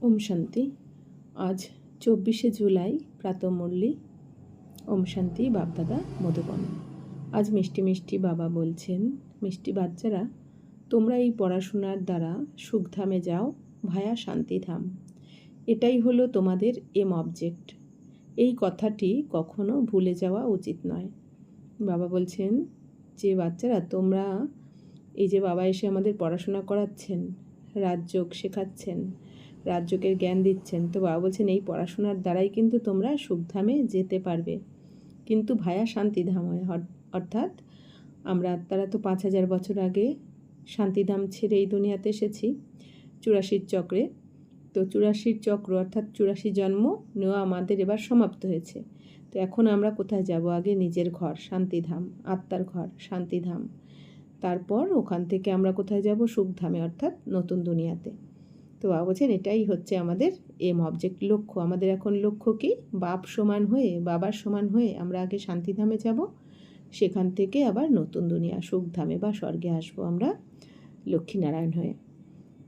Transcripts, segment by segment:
ওম শান্তি। আজ 24শে জুলাই প্রাতঃমুরলি। ওম শান্তি। বাপদাদা মধুবন। আজ মিষ্টি মিষ্টি বাবা বলছেন, মিষ্টি বাচ্চারা, তোমরা এই পড়াশোনার দ্বারা সুখধামে যাও ভায়া শান্তিধাম। এটাই হলো তোমাদের এম অবজেক্ট। এই কথাটি কখনো ভুলে যাওয়া উচিত নয়। বাবা বলছেন যে বাচ্চারা, তোমরা এই যে বাবা এসে আমাদের পড়াশোনা করাচ্ছেন, রাজযোগ শেখাচ্ছেন, রাজযোগের জ্ঞান দিচ্ছেন, তো বাবা বলছেন এই পড়াশোনার দ্বারাই কিন্তু তোমরা সুখধামে যেতে পারবে, কিন্তু ভায়া শান্তিধাম হয়। অর্থাৎ আমরা আত্মারা তো 5000 বছর আগে শান্তিধাম ছেড়ে এই দুনিয়াতে এসেছি 84 চক্রে। তো 84 চক্র অর্থাৎ 84 জন্ম নেওয়া আমাদের এবার সমাপ্ত হয়েছে। তো এখন আমরা কোথায় যাব? আগে নিজের ঘর শান্তিধাম, আত্মার ঘর শান্তিধাম। তারপর ওখান থেকে আমরা কোথায় যাব? সুখধামে, অর্থাৎ নতুন দুনিয়াতে। তো বাবা বলছেন এটাই হচ্ছে আমাদের এম অবজেক্ট, লক্ষ্য। আমাদের এখন লক্ষ্য কি? বাপ সমান হয়ে, বাবার সমান হয়ে আমরা আগে শান্তিধামে যাব, সেখান থেকে আবার নতুন দুনিয়া সুখধামে বা স্বর্গে আসবো আমরা লক্ষ্মীনারায়ণ হয়ে।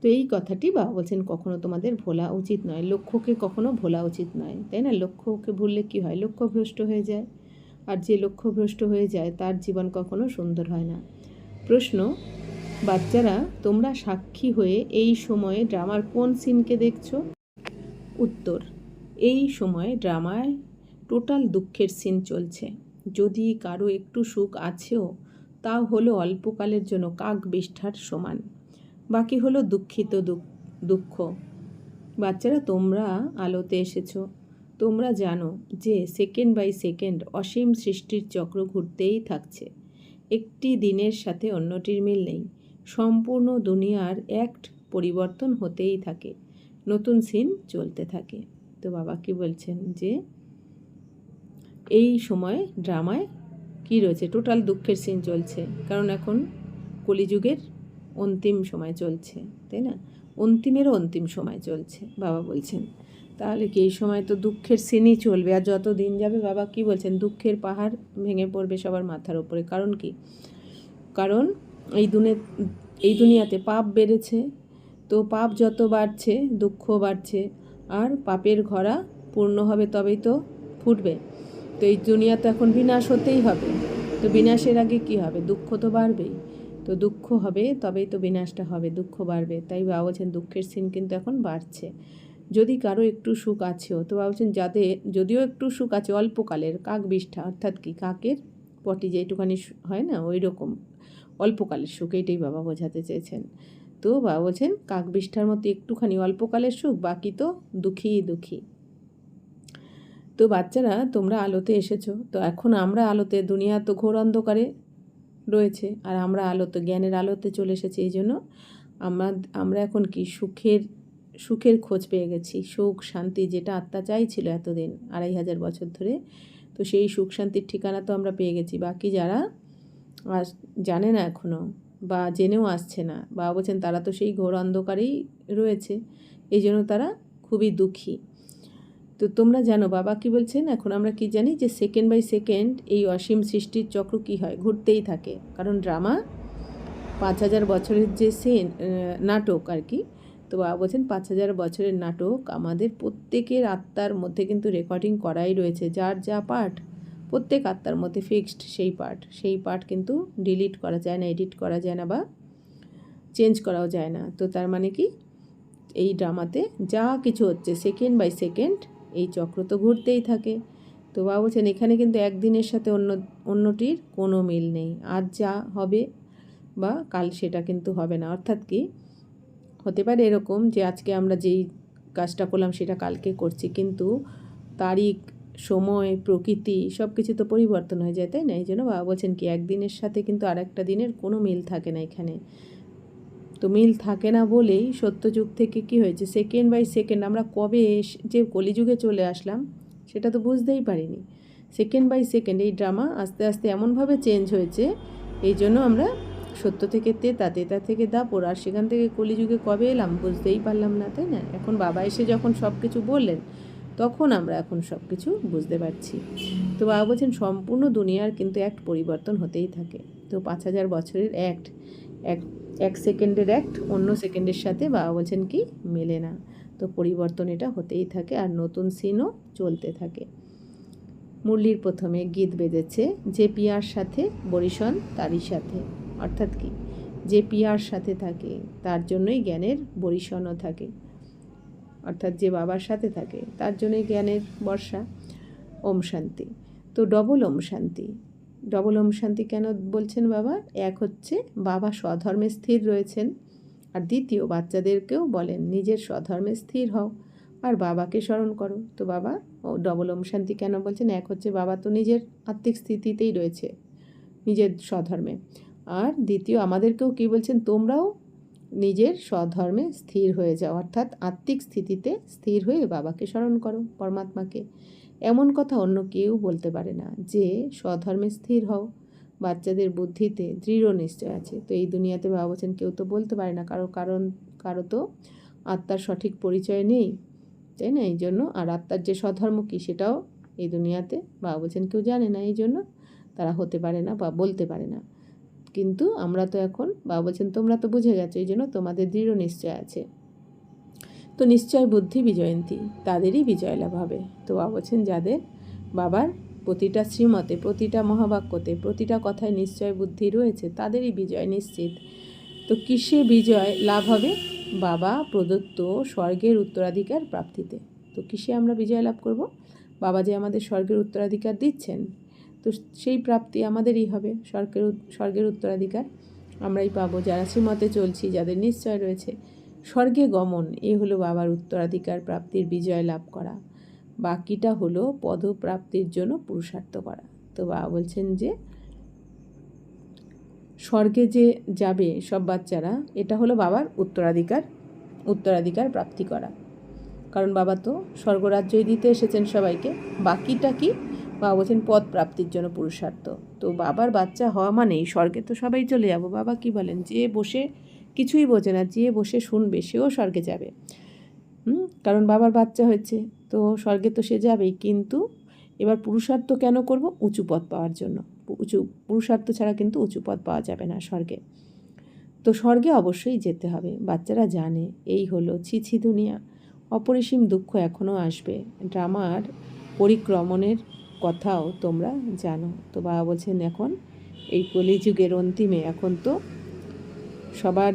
তো এই কথাটি বাবা বলছেন কখনো তোমাদের ভোলা উচিত নয়, লক্ষ্যকে কখনো ভোলা উচিত নয়, তাই না? লক্ষ্যকে ভুললে কি হয়? লক্ষ্যভ্রষ্ট হয়ে যায়, আর যে লক্ষ্যভ্রষ্ট হয়ে যায় তার জীবন কখনো সুন্দর হয় না। প্রশ্ন, বাচ্চারা, তোমরা সাক্ষী হয়ে এই সময়ে ড্রামার কোন সিনকে দেখছো? উত্তর, এই সময়ে ড্রামায় টোটাল দুঃখের সিন চলছে। যদি কারো একটু সুখ আছেও, তাও হলো অল্পকালের জন্য কাক বিষ্ঠার সমান, বাকি হলো দুঃখিত দুঃখ। বাচ্চারা, তোমরা আলোতে এসেছো। তোমরা জানো যে সেকেন্ড বাই সেকেন্ড অসীম সৃষ্টির চক্র ঘুরতেই থাকছে। একটি দিনের সাথে অন্যটির মিল নেই। সম্পূর্ণ দুনিয়ার অ্যাক্ট পরিবর্তন হতেই থাকে, নতুন সিন চলতে থাকে। তো বাবা কি বলছেন যে এই সময় ড্রামায় কি রয়েছে? টোটাল দুঃখের সিন চলছে, কারণ এখন কলিযুগের অন্তিম সময় চলছে, তাই না? অন্তিমেরও অন্তিম সময় চলছে বাবা বলছেন। তাহলে কি এই সময় তো দুঃখের সিনই চলবে, আর যত দিন যাবে বাবা কি বলছেন, দুঃখের পাহাড় ভেঙে পড়বে সবার মাথার উপরে। কারণ কি? কারণ এই দুনিয়াতে পাপ বেড়েছে, তো পাপ যত বাড়ছে দুঃখ বাড়ছে, আর পাপের ঘড়া পূর্ণ হবে তবেই তো ফুটবে। তো এই দুনিয়া তো এখন বিনাশ হতেই হবে, তো বিনাশের আগে কি হবে? দুঃখ তো বাড়বেই। তো দুঃখ হবে তবেই তো বিনাশটা হবে, দুঃখ বাড়বে। তাই বাবা বলছেন দুঃখের সিন কিন্তু এখন বাড়ছে। যদি কারো একটু সুখ আছেও, তো বাবা বলছেন যাদের যদিও একটু সুখ আছে অল্পকালের, কাক বিষ্ঠা অর্থাৎ কি? কাকের পটি যেটুখানি হয় না, ওই রকম অল্পকালের সুখ, এইটাই বাবা বোঝাতে চেয়েছেন। তো বাবা বলছেন কাক বিষ্ঠার মতো একটুখানি অল্পকালের সুখ, বাকি তো দুঃখী দুঃখী। তো বাচ্চারা, তোমরা আলোতে এসেছো। তো এখন আমরা আলোতে, দুনিয়া তো ঘোর অন্ধকারে রয়েছে, আর আমরা আলোতে, জ্ঞানের আলোতে চলে এসেছি। এই জন্য আমরা এখন কি সুখের খোঁজ পেয়ে গেছি। সুখ শান্তি যেটা আত্মা চাইছিল এতদিন 2500 বছর ধরে, তো সেই সুখ শান্তির ঠিকানা তো আমরা পেয়ে গেছি। বাকি যারা জানে না এখনও, বা জেনেও আসছে না, বাবা বলছেন তারা তো সেই ঘোর অন্ধকারেই রয়েছে, এই জন্য তারা খুবই দুঃখী। তো তোমরা জানো বাবা কি বলছেন, এখন আমরা কি জানি যে সেকেন্ড বাই সেকেন্ড এই অসীম সৃষ্টির চক্র কি হয়? ঘুরতেই থাকে। কারণ ড্রামা 5000 বছরের যে নাটক আর কি। তো বাবা বলছেন 5000 বছরের নাটক আমাদের প্রত্যেকের আত্মার মধ্যে কিন্তু রেকর্ডিং করাই রয়েছে। যার যা পার্ট প্রত্যেক আত্মার মধ্যে ফিক্সড, সেই পার্ট কিন্তু ডিলিট করা যায় না, এডিট করা যায় না, বা চেঞ্জ করাও যায় না। তো তার মানে কি, এই ড্রামাতে যা কিছু হচ্ছে সেকেন্ড বাই সেকেন্ড এই চক্র তো ঘুরতেই থাকে। তো বাবা বলছেন এখানে কিন্তু একদিনের সাথে অন্যটির কোনো মিল নেই। আজ যা হবে বা কাল সেটা কিন্তু হবে না। অর্থাৎ কি, হতে পারে এরকম যে আজকে আমরা যেই কাজটা করলাম সেটা কালকে করছি, কিন্তু তারিখ, সময়, প্রকৃতি সব কিছু তো পরিবর্তন হয়ে যায়, তাই না? এই জন্য বাবা বলছেন কি, একদিনের সাথে কিন্তু আর একটা দিনের কোনো মিল থাকে না এখানে। তো মিল থাকে না বলেই সত্যযুগ থেকে কি হয়েছে, সেকেন্ড বাই সেকেন্ড আমরা কবে যে কলিযুগে চলে আসলাম সেটা তো বুঝতেই পারিনি। সেকেন্ড বাই সেকেন্ড এই ড্রামা আস্তে আস্তে এমনভাবে চেঞ্জ হয়েছে, এই জন্য আমরা সত্য থেকে তেতা, তেতা থেকে দাপর, আর সেখান থেকে কলিযুগে কবে এলাম বুঝতেই পারলাম না, তাই না? এখন বাবা এসে যখন সব কিছু বললেন, তখন আমরা এখন সব কিছু বুঝতে পারছি। তো বাবা বলছেন সম্পূর্ণ দুনিয়ার কিন্তু অ্যাক্ট পরিবর্তন হতেই থাকে। তো 5000 বছরের এক সেকেন্ডের অ্যাক্ট অন্য সেকেন্ডের সাথে বাবা বলছেন কি মেলে না। তো পরিবর্তন এটা হতেই থাকে, আর নতুন সিনও চলতে থাকে। মুরলির প্রথমে গীত বেজেছে, যে পিয়ার সাথে বরিশন তারই সাথে। অর্থাৎ কি, যে পিয়ার সাথে থাকে তার জন্যই জ্ঞানের বরিশনও থাকে, অর্থাৎ যে বাবার সাথে থাকে তার জন্যই জ্ঞানের বর্ষা। ওম শান্তি। তো ডবল ওম শান্তি। ডবল ওম শান্তি কেন বলছেন বাবা? এক হচ্ছে বাবা স্বধর্মে স্থির রয়েছেন, আর দ্বিতীয় বাচ্চাদেরকেও বলেন নিজের স্বধর্মে স্থির হও আর বাবাকে স্মরণ করো। তো বাবা ডবল ওম শান্তি কেন বলছেন? এক হচ্ছে বাবা তো নিজের আত্মিক স্থিতিতেই রয়েছে, নিজের স্বধর্মে, আর দ্বিতীয় আমাদেরকেও কি বলছেন? তোমরাও নিজের স্বধর্মে স্থির হয়ে যাও, অর্থাৎ আত্মিক স্থিতিতে স্থির হয়ে বাবাকে স্মরণ করো, পরমাত্মাকে। এমন কথা অন্য কেউ বলতে পারে না যে স্বধর্মে স্থির হও। বাচ্চাদের বুদ্ধিতে দৃঢ় নিশ্চয় আছে। তো এই দুনিয়াতে বাবা বলছেন কেউ তো বলতে পারে না, কারো তো আত্মার সঠিক পরিচয় নেই, তাই না? এই জন্য, আর আত্মার যে স্বধর্ম কী সেটাও এই দুনিয়াতে বাবা বলছেন কেউ জানে না, এই জন্য তারা হতে পারে না বা বলতে পারে না। কিন্তু আমরা তো এখন বাবা বলছেন তোমরা তো বুঝে গেছো, এই জন্য তোমাদের দৃঢ় নিশ্চয় আছে। তো নিশ্চয় বুদ্ধি বিজয়ন্তী, তাদেরই বিজয় লাভ হবে। তো বাবা বলছেন যাদের বাবার প্রতিটা শ্রীমতে, প্রতিটা মহাবাক্যতে, প্রতিটা কথায় নিশ্চয় বুদ্ধি রয়েছে তাদেরই বিজয় নিশ্চিত। তো কিসে বিজয় লাভ হবে? বাবা প্রদত্ত স্বর্গের উত্তরাধিকার প্রাপ্তিতে। তো কিসে আমরা বিজয় লাভ করব? বাবা যে আমাদের স্বর্গের উত্তরাধিকার দিচ্ছেন, তো সেই প্রাপ্তি আমাদেরই হবে। স্বর্গের উত্তরাধিকার আমরাই পাবো যারা শ্রীমতে চলছি, যাদের নিশ্চয় রয়েছে। স্বর্গে গমন, এ হলো বাবার উত্তরাধিকার প্রাপ্তির বিজয় লাভ করা। বাকিটা হলো পদপ্রাপ্তির জন্য পুরুষার্থ করা। তো বাবা বলছেন যে স্বর্গে যে যাবে সব বাচ্চারা, এটা হলো বাবার উত্তরাধিকার প্রাপ্তি করা। কারণ বাবা তো স্বর্গরাজ্যই দিতে এসেছেন সবাইকে। বাকিটা কি? বাবা বলছেন পদ প্রাপ্তির জন্য পুরুষার্থ। তো বাবার বাচ্চা হওয়া মানেই স্বর্গে তো সবাই চলে যাব। বাবা কি বলেন? যে বসে কিছুই বোঝে না, যে বসে শুনবে সেও স্বর্গে যাবে। কারণ বাবার বাচ্চা হয়েছে, তো স্বর্গে তো সে যাবেই। কিন্তু এবার পুরুষার্থ কেন করব? উঁচু পদ পাওয়ার জন্য। পুরুষার্থ ছাড়া কিন্তু উঁচু পদ পাওয়া যাবে না স্বর্গে। তো স্বর্গে অবশ্যই যেতে হবে, বাচ্চারা জানে। এই হলো ছিছি দুনিয়া, অপরিসীম দুঃখ এখনও আসবে। ড্রামার পরিক্রমণের কথাও তোমরা জানো। তো বাবা বলছেন এখন এই কলিযুগের অন্তিমে এখন তো সবার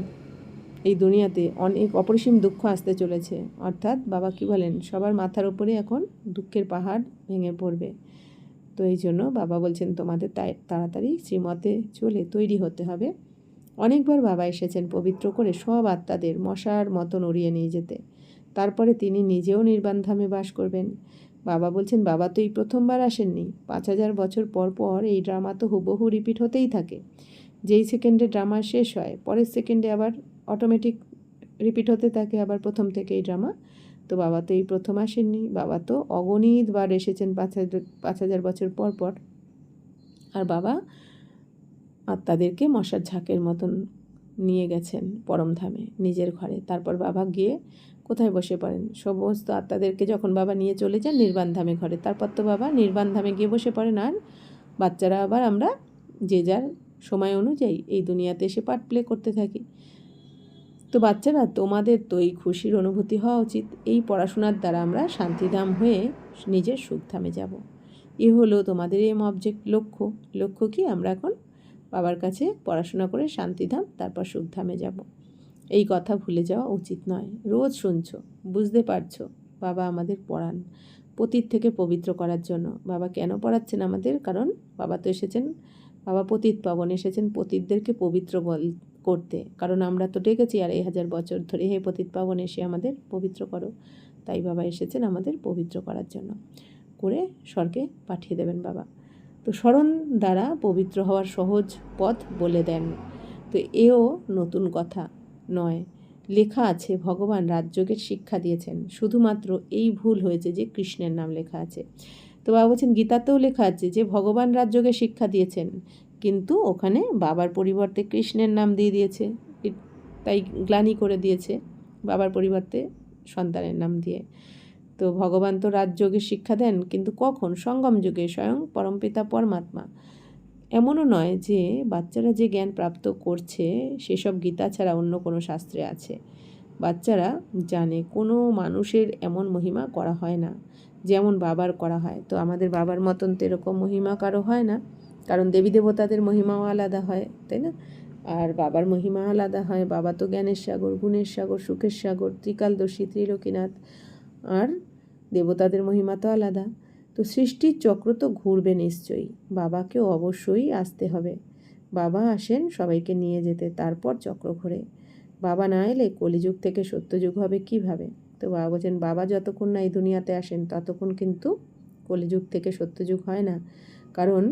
এই দুনিয়াতে অনেক অপরিসীম দুঃখ আসতে চলেছে। অর্থাৎ বাবা কি বলেন? সবার মাথার উপরে এখন দুঃখের পাহাড় ভেঙে পড়বে। তো এই জন্য বাবা বলছেন তোমাদের তাড়াতাড়ি শ্রীমতে চলে তৈরি হতে হবে। অনেকবার বাবা এসেছেন পবিত্র করে সব আত্মাদের মশার মতন উড়িয়ে নিয়ে যেতে। তারপরে তিনি নিজেও নির্বাণধামে বাস করবেন। বাবা বলছেন বাবা তো এই প্রথমবার আসেননি, 5000 বছর পর পর এই ড্রামা তো হুবহু রিপিট হতেই থাকে। যেই সেকেন্ডে ড্রামা শেষ হয় পরের সেকেন্ডে আবার অটোমেটিক রিপিট হতে থাকে, আবার প্রথম থেকে এই ড্রামা। তো বাবা তো এই প্রথম আসেননি, বাবা তো অগণিতবার এসেছেন 5000 বছর পর পর। আর বাবা আত্মাদেরকে মশার ঝাঁকের মতন নিয়ে গেছেন পরমধামে নিজের ঘরে। তারপর বাবা গিয়ে কোথায় বসে পড়েন? সমস্ত আত্মাদেরকে যখন বাবা নিয়ে চলে যান নির্বাণধামে ঘরে, তারপর তো বাবা নির্বাণধামে গিয়ে বসে পড়েন। আর বাচ্চারা আবার আমরা যে যার সময় অনুযায়ী এই দুনিয়াতে এসে পার্ট প্লে করতে থাকি। তো বাচ্চারা তোমাদের তো এই খুশির অনুভূতি হওয়া উচিত, এই পড়াশোনার দ্বারা আমরা শান্তিধাম হয়ে নিজের সুখধামে যাব। এ হলো তোমাদের এম অবজেক্ট, লক্ষ্য কি? আমরা এখন বাবার কাছে পড়াশোনা করে শান্তিধাম, তারপর সুখধামে যাব। এই কথা ভুলে যাওয়া উচিত নয়। রোজ শুনছো, বুঝতে পারছো বাবা আমাদের পড়ান পতিত থেকে পবিত্র করার জন্য। বাবা কেন পড়াচ্ছেন আমাদের? কারণ বাবা তো এসেছেন, বাবা পতিত পাবন এসেছেন পতিতদেরকে পবিত্র করতে। কারণ আমরা তো ডেকেছি 2500 বছর ধরে, হে পতিত পাবন এসে আমাদের পবিত্র করো। তাই বাবা এসেছেন আমাদের পবিত্র করার জন্য, করে স্বর্গে পাঠিয়ে দেবেন বাবা। তো স্মরণ দ্বারা পবিত্র হওয়ার সহজ পথ বলে দেন। তো এও নতুন কথা নয়, লেখা আছে ভগবান রাজযোগের শিক্ষা দিয়েছেন। শুধুমাত্র এই ভুল হয়েছে যে কৃষ্ণের নাম লেখা আছে। তো বাবা বলছেন গীতাতেও লেখা আছে যে ভগবান রাজযোগের শিক্ষা দিয়েছেন, কিন্তু ওখানে বাবার পরিবর্তে কৃষ্ণের নাম দিয়ে দিয়েছে, তাই গ্লানি করে দিয়েছে বাবার পরিবর্তে সন্তানের নাম দিয়ে। তো ভগবান তো রাজযোগের শিক্ষা দেন, কিন্তু কখন? সঙ্গম যুগে স্বয়ং পরমপিতা পরমাত্মা। এমনও নয় যে বাচ্চারা যে জ্ঞান প্রাপ্ত করছে সেসব গীতা ছাড়া অন্য কোনো শাস্ত্রে আছে। বাচ্চারা জানে কোনো মানুষের এমন মহিমা করা হয় না যেমন বাবার করা হয়। তো আমাদের বাবার মতন তো এরকম মহিমা কারো হয় না, কারণ দেবী দেবতাদের মহিমাও আলাদা হয়, তাই না? আর বাবার মহিমা আলাদা হয়। বাবা তো জ্ঞানের সাগর, গুণের সাগর, সুখের সাগর, ত্রিকালদর্শী, ত্রিলোকীনাথ। আর দেবতাদের মহিমা তো আলাদা। তো সৃষ্টির চক্র তো ঘুরবে নিশ্চয়ই, বাবাকেও অবশ্যই আসতে হবে। বাবা আসেন সবাইকে নিয়ে যেতে, তারপর চক্র ঘোরে। বাবা না এলে কলিযুগ থেকে সত্যযুগ হবে কিভাবে? তো বাবা বলছেন বাবা যতক্ষণ না এই দুনিয়াতে আসেন ততক্ষণ কিন্তু কলিযুগ থেকে সত্যযুগ হয় না। কারণ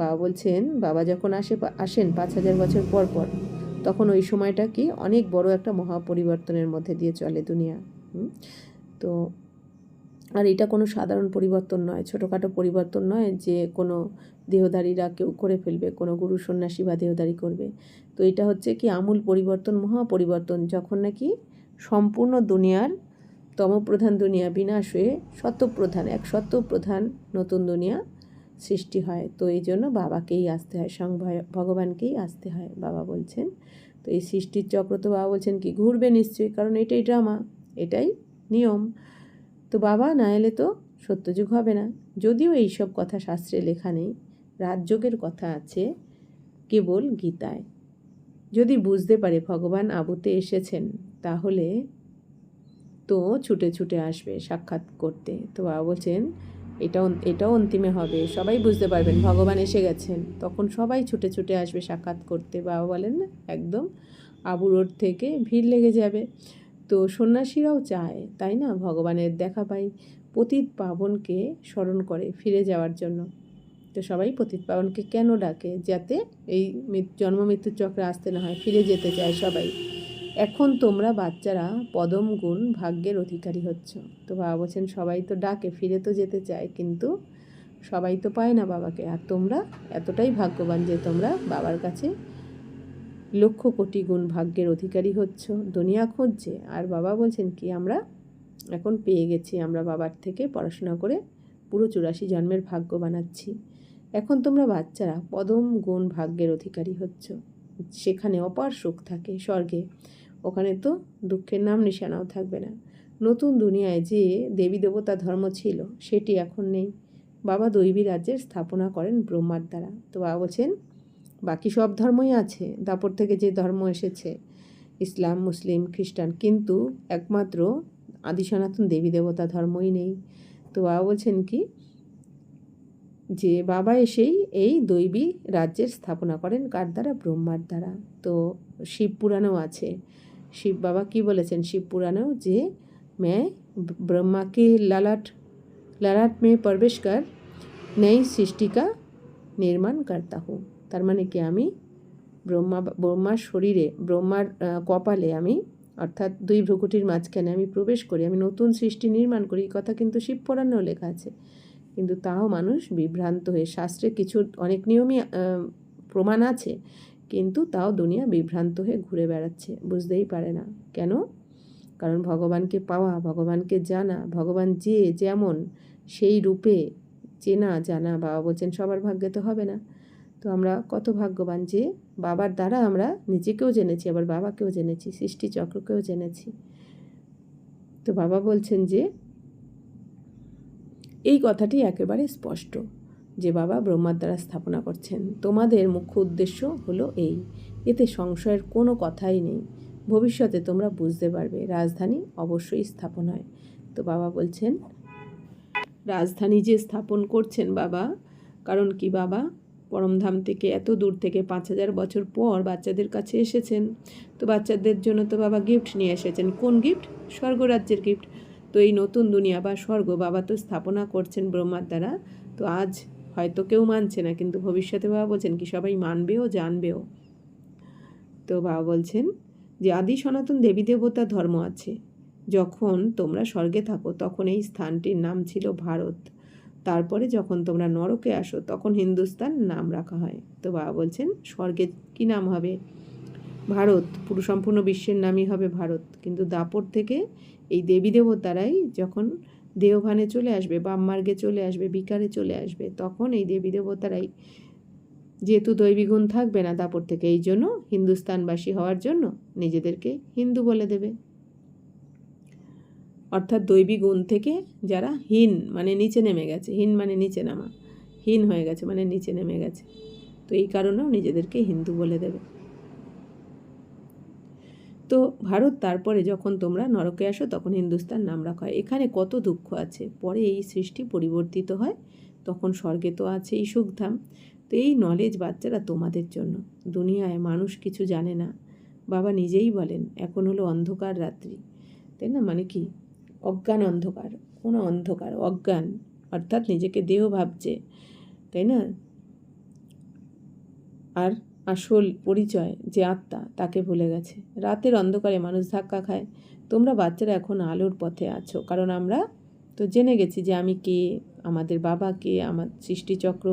বাবা বলছেন বাবা যখন আসেন 5,000 বছর পর পর, তখন ওই সময়টা কি অনেক বড় একটা মহাপরিবর্তনের মধ্যে দিয়ে চলে দুনিয়া। তো আর এটা কোনো সাধারণ পরিবর্তন নয়, ছোটোখাটো পরিবর্তন নয় যে কোনো দেহধারীরা কেউ করে ফেলবে, কোনো গুরু সন্ন্যাসী বা দেহধারী করবে। তো এটা হচ্ছে কি আমূল পরিবর্তন, মহাপরিবর্তন, যখন নাকি সম্পূর্ণ দুনিয়ার তমপ্রধান দুনিয়া বিনাশ হয়ে সত্যপ্রধান, এক সত্যপ্রধান নতুন দুনিয়া সৃষ্টি হয়। তো এই জন্য বাবাকেই আসতে হয়, স্বয়ং ভগবানকেই আসতে হয়, বাবা বলছেন। তো এই সৃষ্টির চক্র তো বাবা বলছেন কি ঘুরবে নিশ্চয়ই, কারণ এটাই ড্রামা, এটাই নিয়ম। তো বাবা না এলে তো সত্যযুগ হবে না। যদিও এইসব কথা শাস্ত্রে লেখা নেই, রাজযোগের কথা আছে কেবল গীতায়। যদি বুঝতে পারে ভগবান আবুতে এসেছেন, তাহলে তো ছুটে ছুটে আসবে সাক্ষাৎ করতে। তো বাবা বলছেন এটাও অন্তিমে হবে, সবাই বুঝতে পারবেন ভগবান এসে গেছেন, তখন সবাই ছুটে ছুটে আসবে সাক্ষাৎ করতে। বাবা বলেন না, একদম আবু রোড থেকে ভিড় লেগে যাবে। তো সন্ন্যাসীরাও চায়, তাই না, ভগবানের দেখা পাই, পতিত পাবনকে স্মরণ করে ফিরে যাওয়ার জন্য। তো সবাই পতিত পাবনকে কেন ডাকে? যাতে এই জন্ম মৃত্যুর চক্রে আসতে না হয়, ফিরে যেতে চায় সবাই। এখন তোমরা বাচ্চারা পদম গুণ ভাগ্যের অধিকারী হচ্ছ। তো বাবা বলছেন সবাই তো ডাকে, ফিরে তো যেতে চায়, কিন্তু সবাই তো পায় না বাবাকে। আর তোমরা এতটাই ভাগ্যবান যে তোমরা বাবার কাছে লক্ষ কোটি গুণ ভাগ্যের অধিকারী হচ্ছ। দুনিয়া খুঁজছে, আর বাবা বলছেন কি আমরা এখন পেয়ে গেছি, আমরা বাবার থেকে পড়াশোনা করে পুরো 84 জন্মের ভাগ্য বানাচ্ছি। এখন তোমরা বাচ্চারা পদম গুণ ভাগ্যের অধিকারী হচ্ছ। সেখানে অপার সুখ থাকে স্বর্গে, ওখানে তো দুঃখের নাম নিশানাও থাকবে না। নতুন দুনিয়ায় যে দেবী দেবতা ধর্ম ছিল সেটি এখন নেই। বাবা দৈবী রাজ্যের স্থাপনা করেন ব্রহ্মার দ্বারা। তো বাবা বলছেন বাকি সব ধর্মই আছে, দাপর থেকে যে ধর্ম এসেছে, ইসলাম, মুসলিম, খ্রিস্টান, কিন্তু একমাত্র আদি সনাতন দেবী দেবতা ধর্মই নেই। তো বাবা বলছেন কি যে বাবা এসেই এই দৈবী রাজ্যের স্থাপনা করেন কার দ্বারা? ব্রহ্মার দ্বারা। তো শিব পুরাণেও আছে, শিব বাবা কি বলেছেন শিব পুরাণেও, যে मैं ब्रह्मा के ललाट में प्रवेश कर नई सृष्टि का নির্মাণ करता हूँ। তার মানে কি আমি ব্রহ্মার শরীরে, ব্রহ্মার কপালে আমি, অর্থাৎ দুই ভ্রুকুটির মাঝখানে আমি প্রবেশ করি, আমি নতুন সৃষ্টি নির্মাণ করি। এই কথা কিন্তু শিব পুরাণেও লেখা আছে, কিন্তু তাও মানুষ বিভ্রান্ত হয়ে, শাস্ত্রে কিছু অনেক নিয়মই প্রমাণ আছে, কিন্তু তাও দুনিয়া বিভ্রান্ত হয়ে ঘুরে বেড়াচ্ছে, বুঝতেই পারে না কেন? কারণ ভগবানকে পাওয়া, ভগবানকে জানা, ভগবান যে যেমন সেই রূপে চেনা জানা, বাবা বলছেন সবার ভাগ্যে তো হবে না। তো আমরা কত ভাগ্যবান যে বাবার দ্বারা আমরা নিজেকেও জেনেছি, আবার বাবাকেও জেনেছি, সৃষ্টি চক্রকেও জেনেছি। তো বাবা বলছেন যে এই কথাটি একেবারে স্পষ্ট যে বাবা ব্রহ্মার দ্বারা স্থাপনা করছেন। তোমাদের মুখ্য উদ্দেশ্য হলো এই, এতে সংশয়ের কোনো কথাই নেই। ভবিষ্যতে তোমরা বুঝতে পারবে রাজধানী অবশ্যই স্থাপন হয়। তো বাবা বলছেন রাজধানী যে স্থাপন করছেন বাবা, কারণ কি বাবা পরমধাম থেকে এত দূর থেকে 5,000 বছর পর বাচ্চাদের কাছে এসেছেন। তো বাচ্চাদের জন্য তো বাবা গিফট নিয়ে এসেছেন। কোন গিফট? স্বর্গরাজ্যের গিফট। তো এই নতুন দুনিয়া বা স্বর্গ বাবা তো স্থাপনা করছেন ব্রহ্মার দ্বারা। তো আজ হয়তো কেউ মানছে না, কিন্তু ভবিষ্যতে বাবা বলছেন কি সবাই মানবেও, জানবেও। তো বাবা বলছেন যে আদি সনাতন দেবী দেবতা ধর্ম আছে। যখন তোমরা স্বর্গে থাকো তখন এই স্থানটির নাম ছিল ভারত। তারপরে যখন তোমরা নরকে আসো তখন হিন্দুস্তান নাম রাখা হয়। তো বাবা বলছেন স্বর্গে কি নাম হবে? ভারত। পুরো সম্পূর্ণ বিশ্বের নামই হবে ভারত। কিন্তু দাপর থেকে এই দেবী দেবতারাই যখন দেওভানে চলে আসবে, বামমার্গে চলে আসবে, বিকারে চলে আসবে, তখন এই দেবী দেবতারাই, যেহেতু দৈবী গুণ থাকবে না দাপর থেকে, এই জন্য হিন্দুস্তানবাসী হওয়ার জন্য নিজেদেরকে হিন্দু বলে দেবে। অর্থাৎ দৈবী গুণ থেকে যারা হীন মানে নিচে নেমে গেছে, হীন মানে নিচে নামা, হীন হয়ে গেছে মানে নিচে নেমে গেছে, তো এই কারণেও নিজেদেরকে হিন্দু বলে দেবে। তো ভারত তারপরে যখন তোমরা নরকে আসো তখন হিন্দুস্তান নাম রাখা হয়। এখানে কত দুঃখ আছে, পরে এই সৃষ্টি পরিবর্তিত হয়, তখন স্বর্গে তো আছে এই সুখধাম। তো এই নলেজ বাচ্চারা তোমাদের জন্য। দুনিয়ায় মানুষ কিছু জানে না, বাবা নিজেই বলেন এখন হলো অন্ধকার রাত্রি, তাই না, মানে কি অজ্ঞান অন্ধকার, কোনো অন্ধকার অজ্ঞান, অর্থাৎ নিজেকে দেহ ভাবছে, তাই না, আর আসল পরিচয় যে আত্মা তাকে ভুলে গেছে। রাতের অন্ধকারে মানুষ ধাক্কা খায়। তোমরা বাচ্চারা এখন আলোর পথে আছো, কারণ আমরা তো জেনে গেছি যে আমি কে, আমাদের বাবা কে, আমার সৃষ্টিচক্র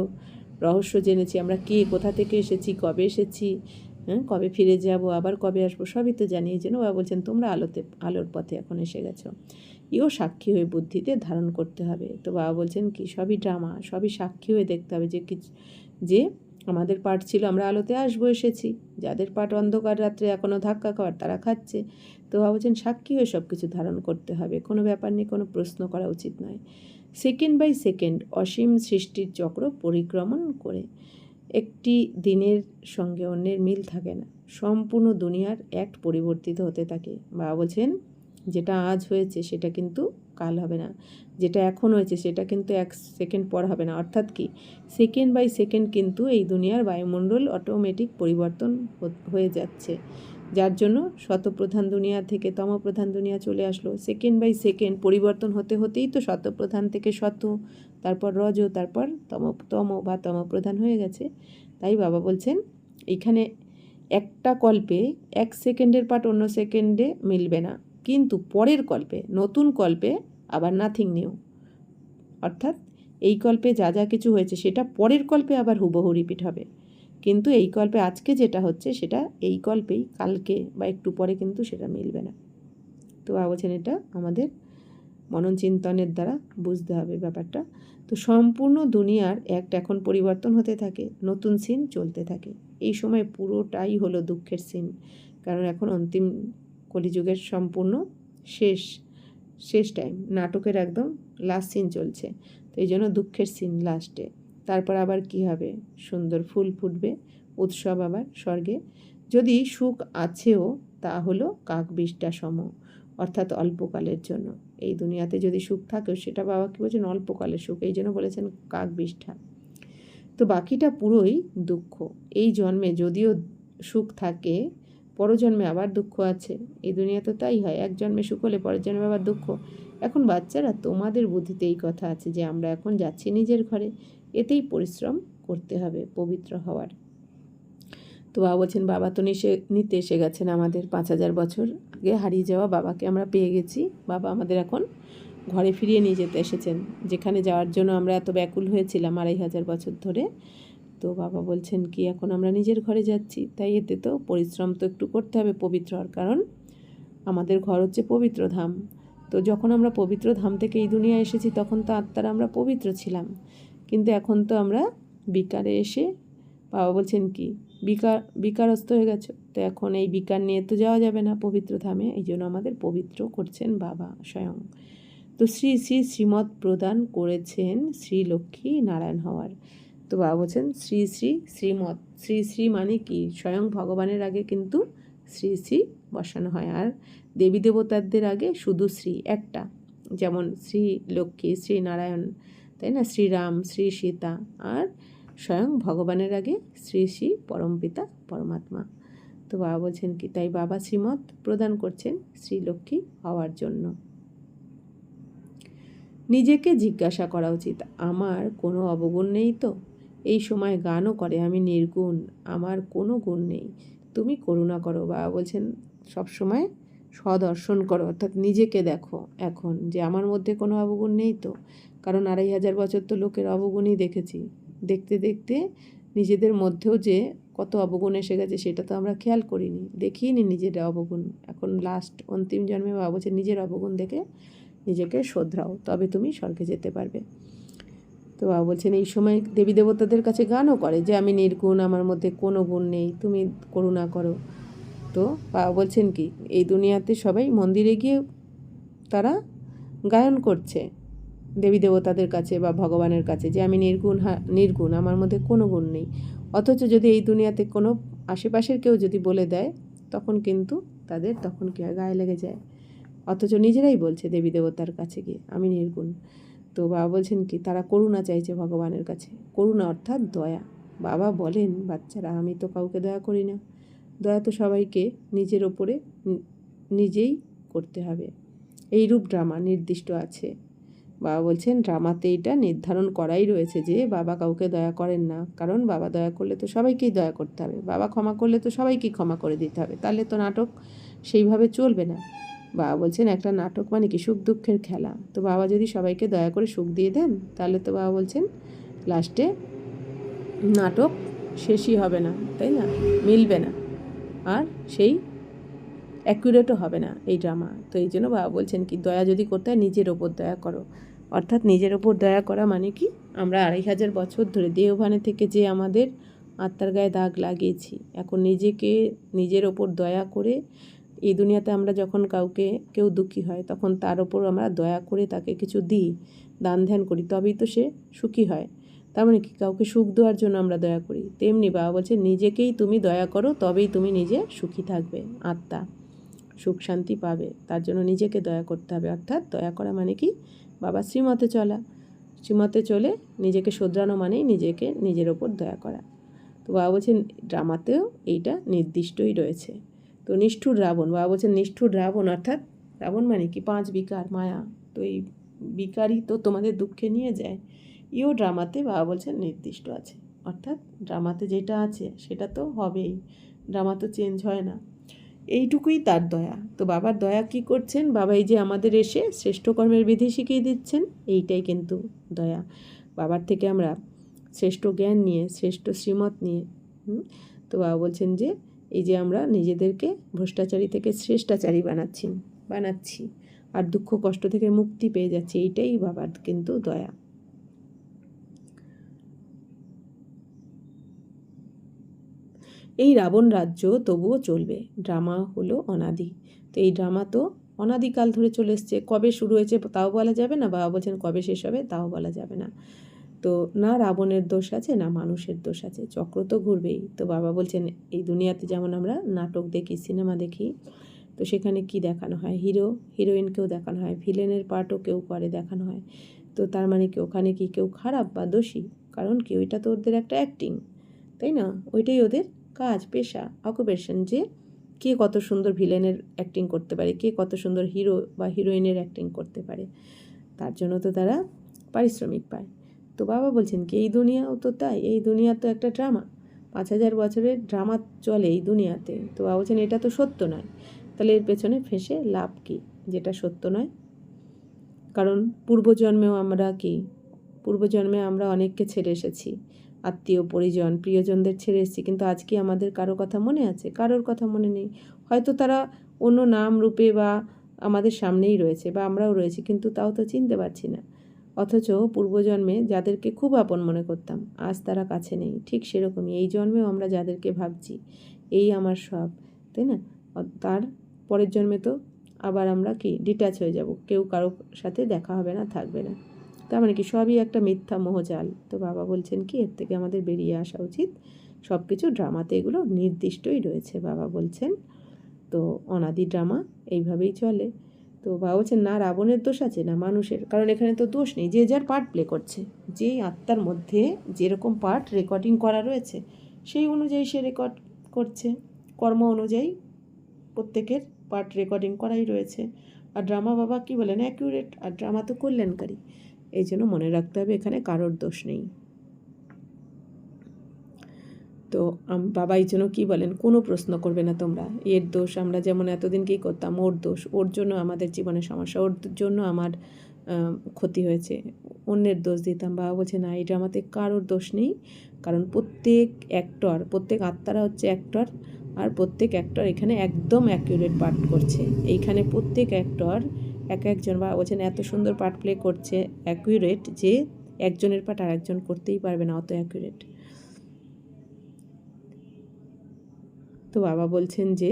রহস্য জেনেছি, আমরা কে, কোথা থেকে এসেছি, কবে এসেছি, কবে ফিরে যাব, আবার কবে আসবো, সবই তো জানি। এই জন্য বাবা বলছেন তোমরা আলোর পথে এখন এসে গেছো। এও সাক্ষী হয়ে বুদ্ধিতে ধারণ করতে হবে। তো বাবা বলছেন কি সবই ড্রামা, সবই সাক্ষী হয়ে দেখতে হবে যে আমাদের পাঠ ছিল আমরা আলোতে আসবো, এসেছি। যাদের পাঠ অন্ধকার রাত্রে এখনও ধাক্কা খাওয়ার তারা খাচ্ছে। তো ভাবছেন সাক্ষী হয়ে সব কিছু ধারণ করতে হবে, কোনো ব্যাপার নেই, কোনো প্রশ্ন করা উচিত নয়। সেকেন্ড বাই সেকেন্ড অসীম সৃষ্টির চক্র পরিক্রমণ করে একটি দিনের সঙ্গে অন্যের মিল থাকে না, সম্পূর্ণ দুনিয়ার অ্যাক্ট পরিবর্তিত হতে থাকে। বাবা বলছেন যেটা আজ হয়েছে সেটা কিন্তু কাল হবে না, যেটা এখন হয়েছে সেটা কিন্তু 1 সেকেন্ড পর হবে না। অর্থাৎ কি সেকেন্ড বাই সেকেন্ড কিন্তু এই দুনিয়ার বায়ুমণ্ডল অটোমেটিক পরিবর্তন হয়ে যাচ্ছে, যার জন্য শতপ্রধান দুনিয়া থেকে তমপ্রধান দুনিয়া চলে আসলো। সেকেন্ড বাই সেকেন্ড পরিবর্তন হতে হতেই তো শতপ্রধান থেকে শত, তারপর রজ, তারপর তম বা তমপ্রধান হয়ে গেছে। তাই বাবা বলছেন এখানে একটা কল্পে 1 সেকেন্ডের পাঠ অন্য সেকেন্ডে মিলবে না, কিন্তু পরের কল্পে, নতুন কল্পে আবার নাথিং নিউ, অর্থাৎ এই কল্পে যা যা কিছু হয়েছে সেটা পরের কল্পে আবার হুবহু রিপিট হবে, কিন্তু এই কল্পে আজকে যেটা হচ্ছে সেটা এই কল্পেই কালকে বা একটু পরে কিন্তু সেটা মিলবে না। তো বলছেন এটা আমাদের মনন চিন্তনের দ্বারা বুঝতে হবে ব্যাপারটা। তো সম্পূর্ণ দুনিয়ার একটা এখন পরিবর্তন হতে থাকে, নতুন সিন চলতে থাকে। এই সময় পুরোটাই হলো দুঃখের সিন, কারণ এখন অন্তিম কলিযুগের সম্পূর্ণ শেষ টাইম, নাটকের একদম লাস্ট সিন চলছে, তো এই জন্য দুঃখের সিন লাস্টে। তারপর আবার কি হবে, সুন্দর ফুল ফুটবে, উৎসব আবার স্বর্গে। যদি সুখ আছেও তা হলো কাকবিষ্টা সম, অর্থাৎ অল্পকালের জন্য। এই দুনিয়াতে যদি সুখ থাকেও সেটা বাবা কি বলছেন অল্পকালের সুখ, এই জন্য বলেছেন কাকবিষ্টা। তো বাকিটা পুরোই দুঃখ। এই জন্মে যদিও সুখ থাকে, পরজন্মে আবার দুঃখ আছে। এই দুনিয়া তো তাই হয়, এক জন্মে সুখ হলে পরের জন্মে আবার দুঃখ। এখন বাচ্চারা তোমাদের বুদ্ধিতে এই কথা আছে যে আমরা এখন যাচ্ছি নিজের ঘরে, এতেই পরিশ্রম করতে হবে পবিত্র হওয়ার। তো বাবা বলছেন বাবা তো নিতে এসে গেছেন, আমাদের 5000 বছর আগে হারিয়ে যাওয়া বাবাকে আমরা পেয়ে গেছি। বাবা আমাদের এখন ঘরে ফিরিয়ে নিয়ে যেতে এসেছেন, যেখানে যাওয়ার জন্য আমরা এত ব্যাকুল হয়েছিলাম 2500 বছর ধরে। তো বাবা বলছেন কি এখন আমরা নিজের ঘরে যাচ্ছি, তাই এতে তো পরিশ্রম তো একটু করতে হবে পবিত্র হওয়ার, কারণ আমাদের ঘর হচ্ছে পবিত্র ধাম। তো যখন আমরা পবিত্র ধাম থেকে এই দুনিয়া এসেছি তখন তো আত্মারা আমরা পবিত্র ছিলাম, কিন্তু এখন তো আমরা বিকারে এসে বাবা বলছেন কি বিকারস্থ হয়ে গেছে, তো এখন এই বিকার নিয়ে তো যাওয়া যাবে না পবিত্র ধামে, এই জন্য আমাদের পবিত্র করছেন বাবা স্বয়ং। তো শ্রী শ্রী শ্রীমৎ প্রদান করেছেন শ্রী লক্ষ্মী নারায়ণ হওয়ার। তো বাবা বলছেন শ্রী শ্রী শ্রীমৎ, শ্রী শ্রী মানে কি স্বয়ং ভগবানের আগে কিন্তু শ্রী শ্রী বসানো হয়, আর দেবী দেবতাদের আগে শুধু শ্রী একটা, যেমন শ্রী লক্ষ্মী, শ্রী নারায়ণ, তাই না, শ্রীরাম, শ্রী সীতা, আর স্বয়ং ভগবানের আগে শ্রী শ্রী পরমপিতা পরমাত্মা। তো বাবা বলছেন কি তাই বাবা শ্রীমৎ প্রদান করছেন শ্রীলক্ষ্মী হওয়ার জন্য। নিজেকে জিজ্ঞাসা করা উচিত আমার কোনো অবগুণ নেই তো? এই সময় গানও করে আমি নির্গুণ, আমার কোনো গুণ নেই, তুমি করুণা করো। বাবা বলছেন সবসময় স্বদর্শন করো, অর্থাৎ নিজেকে দেখো এখন যে আমার মধ্যে কোনো অবগুণ নেই তো, কারণ 2500 বছর তো লোকের অবগুণই দেখেছি, দেখতে দেখতে নিজেদের মধ্যেও যে কত অবগুণ এসে গেছে সেটা তো আমরা খেয়াল করিনি, দেখিনি নিজের অবগুণ। এখন লাস্ট অন্তিম জন্মে বাবা বলছেন নিজের অবগুণ দেখে নিজেকে শোধরাও, তবে তুমি স্বর্গে যেতে পারবে। তো বাবা বলছেন এই সময় দেবী দেবতাদের কাছে গানও করে যে আমি নির্গুণ, আমার মধ্যে কোনো গুণ নেই, তুমি করুণা করো। তো বাবা বলছেন কি এই দুনিয়াতে সবাই মন্দিরে গিয়ে তারা গায়ন করছে দেবী দেবতাদের কাছে বা ভগবানের কাছে যে আমি নির্গুণ, আমার মধ্যে কোনো গুণ নেই। অথচ যদি এই দুনিয়াতে কোনো আশেপাশের কেউ যদি বলে দেয় তখন কিন্তু তাদের তখন কী হয়, গায়ে লেগে যায়। অথচ নিজেরাই বলছে দেবী দেবতার কাছে গিয়ে আমি নির্গুণ। তো বাবা বলছেন কি, তারা করুণা চাইছে ভগবানের কাছে। করুণা অর্থাৎ দয়া। বাবা বলেন, বাচ্চারা আমি তো কাউকে দয়া করি না, দয়া তো সবাইকে নিজের ওপরে নিজেই করতে হবে। এইরূপ ড্রামা নির্দিষ্ট আছে। বাবা বলছেন ড্রামাতে এটা নির্ধারণ করাই রয়েছে যে বাবা কাউকে দয়া করেন না, কারণ বাবা দয়া করলে তো সবাইকেই দয়া করতে হবে, বাবা ক্ষমা করলে তো সবাইকেই ক্ষমা করে দিতে হবে, তাহলে তো নাটক সেইভাবে চলবে না। বাবা বলছেন একটা নাটক মানে কি, সুখ দুঃখের খেলা। তো বাবা যদি সবাইকে দয়া করে সুখ দিয়ে দেন তাহলে তো বাবা বলছেন লাস্টে নাটক শেষই হবে না, তাই না, মিলবে না, আর সেই অ্যাকুরেটও হবে না এই ড্রামা। তো এই জন্য বাবা বলছেন কি, দয়া যদি করতে হয় নিজের ওপর দয়া করো। অর্থাৎ নিজের ওপর দয়া করা মানে কি, আমরা 2500 বছর ধরে দেহভানে থেকে যে আমাদের আত্মার গায়ে দাগ লাগিয়েছি, এখন নিজেকে নিজের ওপর দয়া করে এই দুনিয়াতে আমরা যখন কেউ দুঃখী হয় তখন তার ওপর আমরা দয়া করে তাকে কিছু দিই, দান ধ্যান করি, তবেই তো সে সুখী হয়। তার মানে কি, কাউকে সুখ দেওয়ার জন্য আমরা দয়া করি। তেমনি বাবা বলছে নিজেকেই তুমি দয়া করো, তবেই তুমি নিজে সুখী থাকবে, আত্মা সুখ শান্তি পাবে। তার জন্য নিজেকে দয়া করতে হবে। অর্থাৎ দয়া করা মানে কি, বাবা শ্রীমতে চলা, শ্রীমতে চলে নিজেকে শোধরানো মানেই নিজেকে নিজের ওপর দয়া করা। তো বাবা বলছেন ড্রামাতেও এইটা নির্দিষ্টই রয়েছে। তো নিষ্ঠুর রাবণ, বাবা বলছেন নিষ্ঠুর রাবণ অর্থাৎ রাবণ মানে কি, 5 বিকার মায়া। তো এই বিকারই তো তোমাদের দুঃখে নিয়ে যায়। ইও ড্রামাতে বাবা বলছেন নির্দিষ্ট আছে। অর্থাৎ ড্রামাতে যেটা আছে সেটা তো হবেই, ড্রামা তো চেঞ্জ হয় না। এইটুকুই তার দয়া। তো বাবার দয়া কি করছেন, বাবা এই যে আমাদের এসে শ্রেষ্ঠ কর্মের বিধি শিখিয়ে দিচ্ছেন, এইটাই কিন্তু দয়া। বাবার থেকে আমরা শ্রেষ্ঠ জ্ঞান নিয়ে, শ্রেষ্ঠ শ্রীমত নিয়ে তো বাবা বলছেন যে এই যে আমরা নিজেদেরকে ভ্রষ্টাচারী থেকে শ্রেষ্ঠাচারী বানাচ্ছি আর দুঃখ কষ্ট থেকে মুক্তি পেয়ে যাচ্ছি, এইটাই বাবার কিন্তু দয়া। এই রাবণ রাজ্য তবুও চলবে, ড্রামা হলো অনাদি। তো এই ড্রামা তো অনাদিকাল ধরে চলে এসছে, কবে শুরু হয়েছে তাও বলা যাবে না, বাবা বলছেন কবে শেষ হবে তাও বলা যাবে না। তো না রাবণের দোষ আছে না মানুষের দোষ আছে, চক্র তো ঘুরবেই। তো বাবা বলছেন এই দুনিয়াতে যেমন আমরা নাটক দেখি, সিনেমা দেখি, তো সেখানে কি দেখানো হয়, হিরোইনকেও দেখানো হয়, ভিলেনের পার্টও কেউ করে দেখানো হয়। তো তার মানে কি ওখানে কি কেউ খারাপ বা দোষী? কারণ কি ওইটা তো ওদের একটা অ্যাক্টিং, তাই না, ওইটাই ওদের কাজ, পেশা, অকুপেশন, যে কে কত সুন্দর ভিলেনের অ্যাক্টিং করতে পারে, কে কত সুন্দর হিরো বা হিরোইনের অ্যাক্টিং করতে পারে, তার জন্য তো তারা পারিশ্রমিক পায়। তো বাবা বলছেন কি এই দুনিয়াও তো তাই, এই দুনিয়া তো একটা ড্রামা, 5000 বছরের ড্রামা চলে এই দুনিয়াতে। তো বাবা বলছেন এটা তো সত্য নয়, তাহলে এর পেছনে ফেঁসে লাভ কি যেটা সত্য নয়? কারণ পূর্বজন্মে আমরা অনেককে ছেড়ে এসেছি, আত্মীয় পরিজন প্রিয়জনদের ছেড়ে এসেছি, কিন্তু আজকে আমাদের কারো কথা মনে আছে? কারোর কথা মনে নেই। হয়তো তারা অন্য নাম রূপে বা আমাদের সামনেই রয়েছে বা আমরাও রয়েছি, কিন্তু তাও তো চিনতে পারছি না। অথচ পূর্বজন্মে যাদেরকে খুব আপন মনে করতাম আজ তারা কাছে নেই। ঠিক সেরকমই এই জন্মেও আমরা যাদেরকে ভাবছি এই আমার সব, তাই না, তার পরের জন্মে তো আবার আমরা কি ডিট্যাচ হয়ে যাব, কেউ কারোর সাথে দেখা হবে না, থাকবে না। তার মানে কি সবই একটা মিথ্যা মোহজাল। তো বাবা বলছেন কি এর থেকে আমাদের বেরিয়ে আসা উচিত। সব কিছু ড্রামাতে এগুলো নির্দিষ্টই রয়েছে বাবা বলছেন। তো অনাদি ড্রামা এইভাবেই চলে। তো বাবা বলছেন না রাবণের দোষ আছে না মানুষের, কারণ এখানে তো দোষ নেই, যে যার পার্ট প্লে করছে, যেই আত্মার মধ্যে যেরকম পার্ট রেকর্ডিং করা রয়েছে সেই অনুযায়ী সে রেকর্ড করছে, কর্ম অনুযায়ী প্রত্যেকের পার্ট রেকর্ডিং করাই রয়েছে। আর ড্রামা বাবা কি বলেন, অ্যাকিউরেট, আর ড্রামা তো কল্যাণকারী। এই জন্য মনে রাখতে হবে এখানে কারোর দোষ নেই। তো বাবা এই জন্য কী বলেন, কোনো প্রশ্ন করবে না তোমরা, এর দোষ, আমরা যেমন এতদিন কী করতাম, ওর দোষ, ওর জন্য আমাদের জীবনে সমস্যা, ওর জন্য আমার ক্ষতি হয়েছে, অন্যের দোষ দিতাম। বাবা বলছে না, এই ড্রামাতে কারোর দোষ নেই, কারণ প্রত্যেক আত্মারা হচ্ছে অ্যাক্টর, আর প্রত্যেক অ্যাক্টর এখানে একদম অ্যাকিউরেট পার্ট করছে। এইখানে প্রত্যেক অ্যাক্টর একজন, বাবা বলছেন এত সুন্দর পার্ট প্লে করছে, অ্যাকিউরেট, যে একজনের পার্ট আর একজন করতেই পারবে না, অত অ্যাকিউরেট। তো বাবা বলছেন যে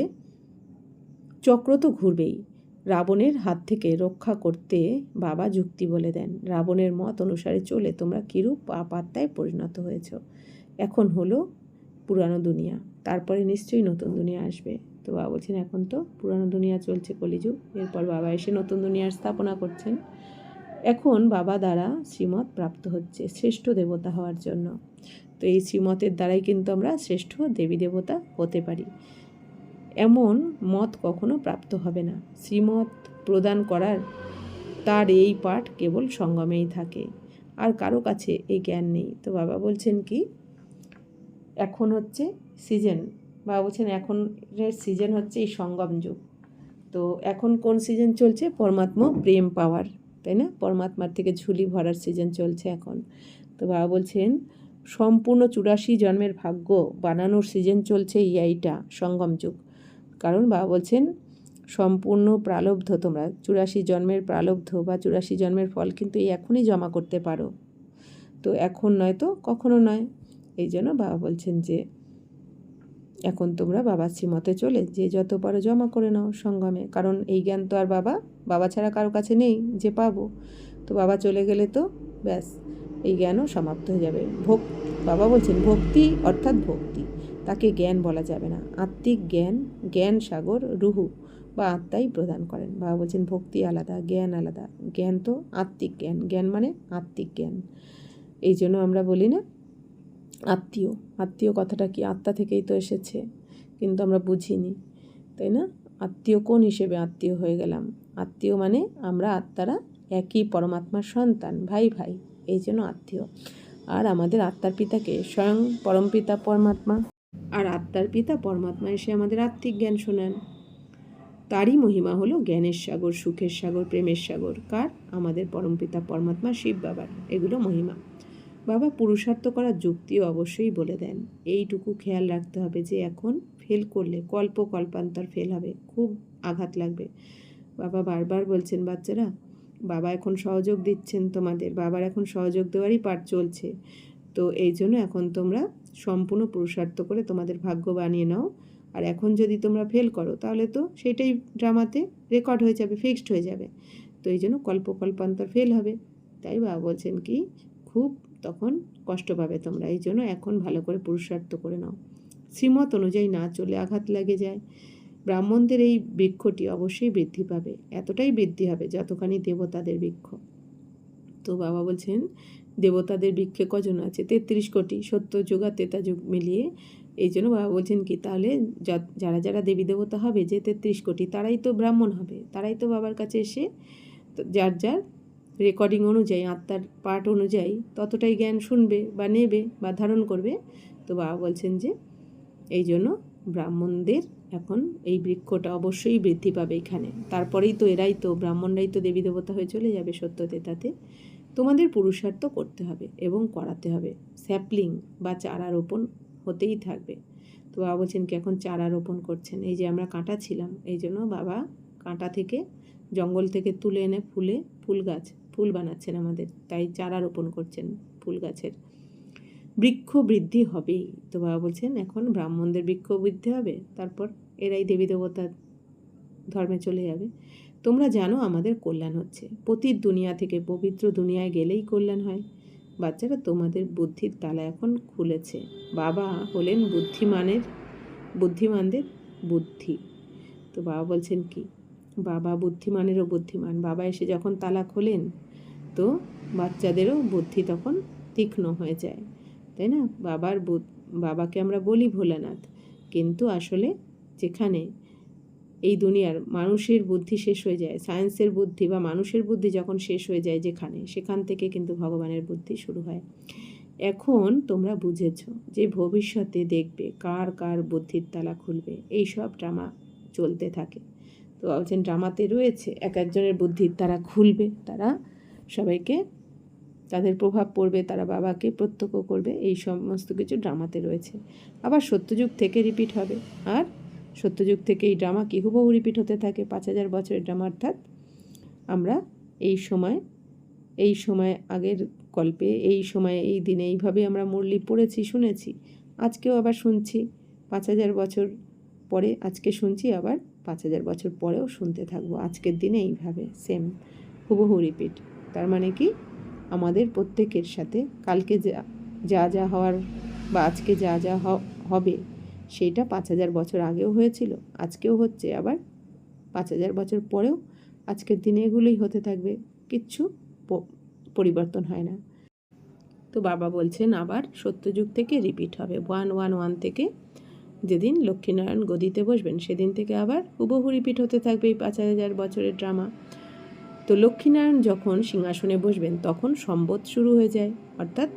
চক্র তো ঘুরবেই, রাবণের হাত থেকে রক্ষা করতে বাবা যুক্তি বলে দেন। রাবণের মত অনুসারে চলে তোমরা কিরূপ পাপাত্মায় পরিণত হয়েছ। এখন হলো পুরানো দুনিয়া, তারপরে নিশ্চয়ই নতুন দুনিয়া আসবে। তো বাবা বলছেন এখন তো পুরানো দুনিয়া চলছে কলিযুগ, এরপর বাবা এসে নতুন দুনিয়ার স্থাপনা করছেন। এখন বাবা দ্বারা শ্রীমত প্রাপ্ত হচ্ছে শ্রেষ্ঠ দেবতা হওয়ার জন্য। তো এই শ্রীমতের দ্বারাই কিন্তু আমরা শ্রেষ্ঠ দেবী দেবতা হতে পারি। এমন মত কখনো প্রাপ্ত হবে না। শ্রীমত প্রদান করার তার এই পাঠ কেবল সঙ্গমেই থাকে, আর কারো কাছে এই জ্ঞান নেই। তো বাবা বলছেন কি, এখন হচ্ছে সিজন, বাবা বলছেন এখনের সিজন হচ্ছে এই সঙ্গম যুগ। তো এখন কোন সিজন চলছে? পরমাত্মা প্রেম পাওয়ার, তাই না? পরমাত্মার থেকে ঝুলি ভরার সিজন চলছে এখন। তো বাবা বলছেন সম্পূর্ণ 84 জন্মের ভাগ্য বানানোর সিজন চলছে এইটা সঙ্গম যুগ। কারণ বাবা বলছেন সম্পূর্ণ প্রালব্ধ, তোমরা 84 জন্মের প্রালব্ধ বা 84 জন্মের ফল কিন্তু এই এখনই জমা করতে পারো। তো এখন নয় তো কখনো নয়। এই জন্য বাবা বলছেন যে এখন তোমরা বাবার শ্রীমতে চলে যে যত পারো জমা করে নাও সঙ্গমে। কারণ এই জ্ঞান তো আর বাবা ছাড়া কারো কাছে নেই যে পাবো। তো বাবা চলে গেলে তো ব্যাস এই জ্ঞানও সমাপ্ত হয়ে যাবে। বাবা বলছেন ভক্তি অর্থাৎ ভক্তি, তাকে জ্ঞান বলা যাবে না। আত্মিক জ্ঞান সাগর রুহু বা আত্মাই প্রদান করেন। বাবা বলছেন ভক্তি আলাদা, জ্ঞান আলাদা। জ্ঞান তো আত্মিক জ্ঞান মানে আত্মিক জ্ঞান। এই জন্য আমরা বলি না আত্মীয় কথাটা কি? আত্মা থেকেই তো এসেছে, কিন্তু আমরা বুঝিনি, তাই না? আত্মীয় কোন হিসেবে আত্মীয় হয়ে গেলাম? আত্মীয় মানে আমরা আত্মারা একই পরমাত্মার সন্তান, ভাই, এই জন্য আত্মীয়। আর আমাদের আত্মার পিতাকে স্বয়ং পরমপিতা পরমাত্মা, আর আত্মার পিতা পরমাত্মা এসে আমাদের আত্মিক জ্ঞান শোনান। তারই মহিমা হলো জ্ঞানের সাগর, সুখের সাগর, প্রেমের সাগর। কার? আমাদের পরমপিতা পরমাত্মা শিব বাবার। এগুলো মহিমা। বাবা পুরুষার্থ করার যুক্তিও অবশ্যই বলে দেন। এইটুকু খেয়াল রাখতে হবে যে এখন ফেল করলে কল্পান্তর ফেল হবে, খুব আঘাত লাগবে। বাবা বারবার বলছেন বাচ্চারা, বাবা এখন সহযোগ দিচ্ছেন তোমাদের, বাবার এখন সহযোগ দেওয়ারই পাঠ চলছে। তো এই জন্য এখন তোমরা সম্পূর্ণ পুরুষার্থ করে তোমাদের ভাগ্য বানিয়ে নাও। আর এখন যদি তোমরা ফেল করো তাহলে তো সেটাই ড্রামাতে রেকর্ড হয়ে যাবে, ফিক্সড হয়ে যাবে। তো এই জন্য কল্পান্তর ফেল হবে। তাই বাবা বলছেন কি, খুব তখন কষ্ট পাবে তোমরা। এই জন্য এখন ভালো করে পুরুষার্থ করে নাও। শ্রীমত অনুযায়ী না চলে আঘাত লেগে যায়। ব্রাহ্মণদের এই বৃক্ষটি অবশ্যই বৃদ্ধি পাবে, এতটাই বৃদ্ধি হবে যতখানি দেবতাদের বৃক্ষ। তো বাবা বলছেন দেবতাদের বৃক্ষে কজন আছে? 33 কোটি, সত্যযুগ আর ত্রেতাযুগ মিলিয়ে। এই জন্য বাবা বলছেন কি, তাহলে যারা দেবী দেবতা হবে যে 33 কোটি, তারাই তো ব্রাহ্মণ হবে, তারাই তো বাবার কাছে এসে যার রেকর্ডিং অনুযায়ী, আত্মার পাঠ অনুযায়ী ততটাই জ্ঞান শুনবে বা নেবে বা ধারণ করবে। তো বাবা বলছেন যে এই জন্য ব্রাহ্মণদের এখন এই বৃক্ষটা অবশ্যই বৃদ্ধি পাবে এখানে। তারপরেই তো ব্রাহ্মণরাই তো দেবী দেবতা হয়ে চলে যাবে সত্যতেতাতে। তোমাদের পুরুষার্থ করতে হবে এবং করাতে হবে। স্যাপলিং বা চারা রোপণ হতেই থাকবে। তো বাবা বলছেন কি এখন চারা রোপণ করছেন। এই যে আমরা কাঁটা ছিলাম, এই জন্য বাবা কাঁটা থেকে জঙ্গল থেকে তুলে এনে ফুল বানাচ্ছেন আমাদের, তাই চারা রোপণ করছেন ফুল গাছের। বৃক্ষ বৃদ্ধি হবেই। তো বাবা বলছেন এখন ব্রাহ্মণদের বৃক্ষ বৃদ্ধি হবে, তারপর এরাই দেবী দেবতার ধর্মে চলে যাবে। তোমরা জানো আমাদের কল্যাণ হচ্ছে। পতিত দুনিয়া থেকে পবিত্র দুনিয়ায় গেলেই কল্যাণ হয়। বাচ্চারা, তোমাদের বুদ্ধির তালা এখন খুলেছে। বাবা হলেন বুদ্ধিমানদের বুদ্ধি। তো বাবা বলছেন কি, বাবা বুদ্ধিমানেরও বুদ্ধিমান। বাবা এসে যখন তালা খোলেন তো বাচ্চাদেরও বুদ্ধি তখন তীক্ষ্ণ হয়ে যায়, তাই না? বাবাকে আমরা বলি ভোলানাথ, কিন্তু আসলে যেখানে এই দুনিয়ার মানুষের বুদ্ধি শেষ হয়ে যায়, সায়েন্সের বুদ্ধি বা মানুষের বুদ্ধি যখন শেষ হয়ে যায় সেখান থেকে কিন্তু ভগবানের বুদ্ধি শুরু হয়। এখন তোমরা বুঝেছ যে ভবিষ্যতে দেখবে কার বুদ্ধির তালা খুলবে। এই সব ড্রামা চলতে থাকে। তো বলছেন ড্রামাতে রয়েছে একজনের বুদ্ধির তারা খুলবে, তারা সবাইকে তাদের প্রভাব পড়বে, তারা বাবাকে প্রত্যক্ষ করবে। এই সমস্ত কিছু ড্রামাতে রয়েছে। আবার সত্যযুগ থেকে রিপিট হবে, আর সত্যযুগ থেকে এই ড্রামা কি হুবহু রিপিট হতে থাকে। 5000 বছরের ড্রামা। অর্থাৎ আমরা এই সময় আগের কল্পে এই সময়ে এই দিনে এইভাবে আমরা মুরলি পড়েছি, শুনেছি, আজকেও আবার শুনছি। 5000 বছর পরে আজকে শুনছি, আবার 5000 বছর পরেও শুনতে থাকবো, আজকের দিনে এইভাবে সেম হুবহু রিপিট। তার মানে কি, আমাদের প্রত্যেকের সাথে কালকে যা যা হওয়ার বা আজকে যা যা হবে সেইটা 5000 বছর আগেও হয়েছিল, আজকেও হচ্ছে, আবার 5000 বছর পরেও আজকের দিনে এগুলোই হতে থাকবে, কিচ্ছু পরিবর্তন হয় না। তো বাবা বলছেন আবার সত্যযুগ থেকে রিপিট হবে, 111 থেকে যেদিন লক্ষ্মীনারায়ণ গদিতে বসবেন সেদিন থেকে আবার হুবহু রিপিট হতে থাকবে এই 5000 বছরের ড্রামা। তো লক্ষ্মীনারায়ণ যখন সিংহাসনে বসবেন তখন সম্বত শুরু হয়ে যায়, অর্থাৎ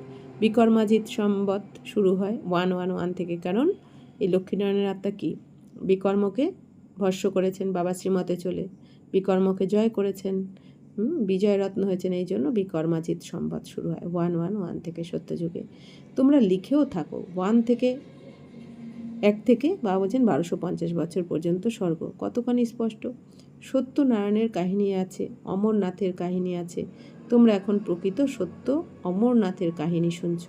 বিকর্মাজিৎ সম্বত শুরু হয় 111 থেকে। কারণ এই লক্ষ্মীনারায়ণের আত্মা কি, বিকর্মকে ভস্য করেছেন বাবা শ্রীমতে চলে, বিকর্মকে জয় করেছেন, বিজয়রত্ন হয়েছেন, এই জন্য বিকর্মাজিৎ সম্বত শুরু হয় 111 থেকে সত্যযুগে। তোমরা লিখেও থাকো 1 থেকে বাবা বলছেন 1250 বছর পর্যন্ত স্বর্গ, কতখানি স্পষ্ট। সত্যনারায়ণের কাহিনী আছে, অমরনাথের কাহিনী আছে, তোমরা এখন প্রকৃত সত্য অমরনাথের কাহিনী শুনছ,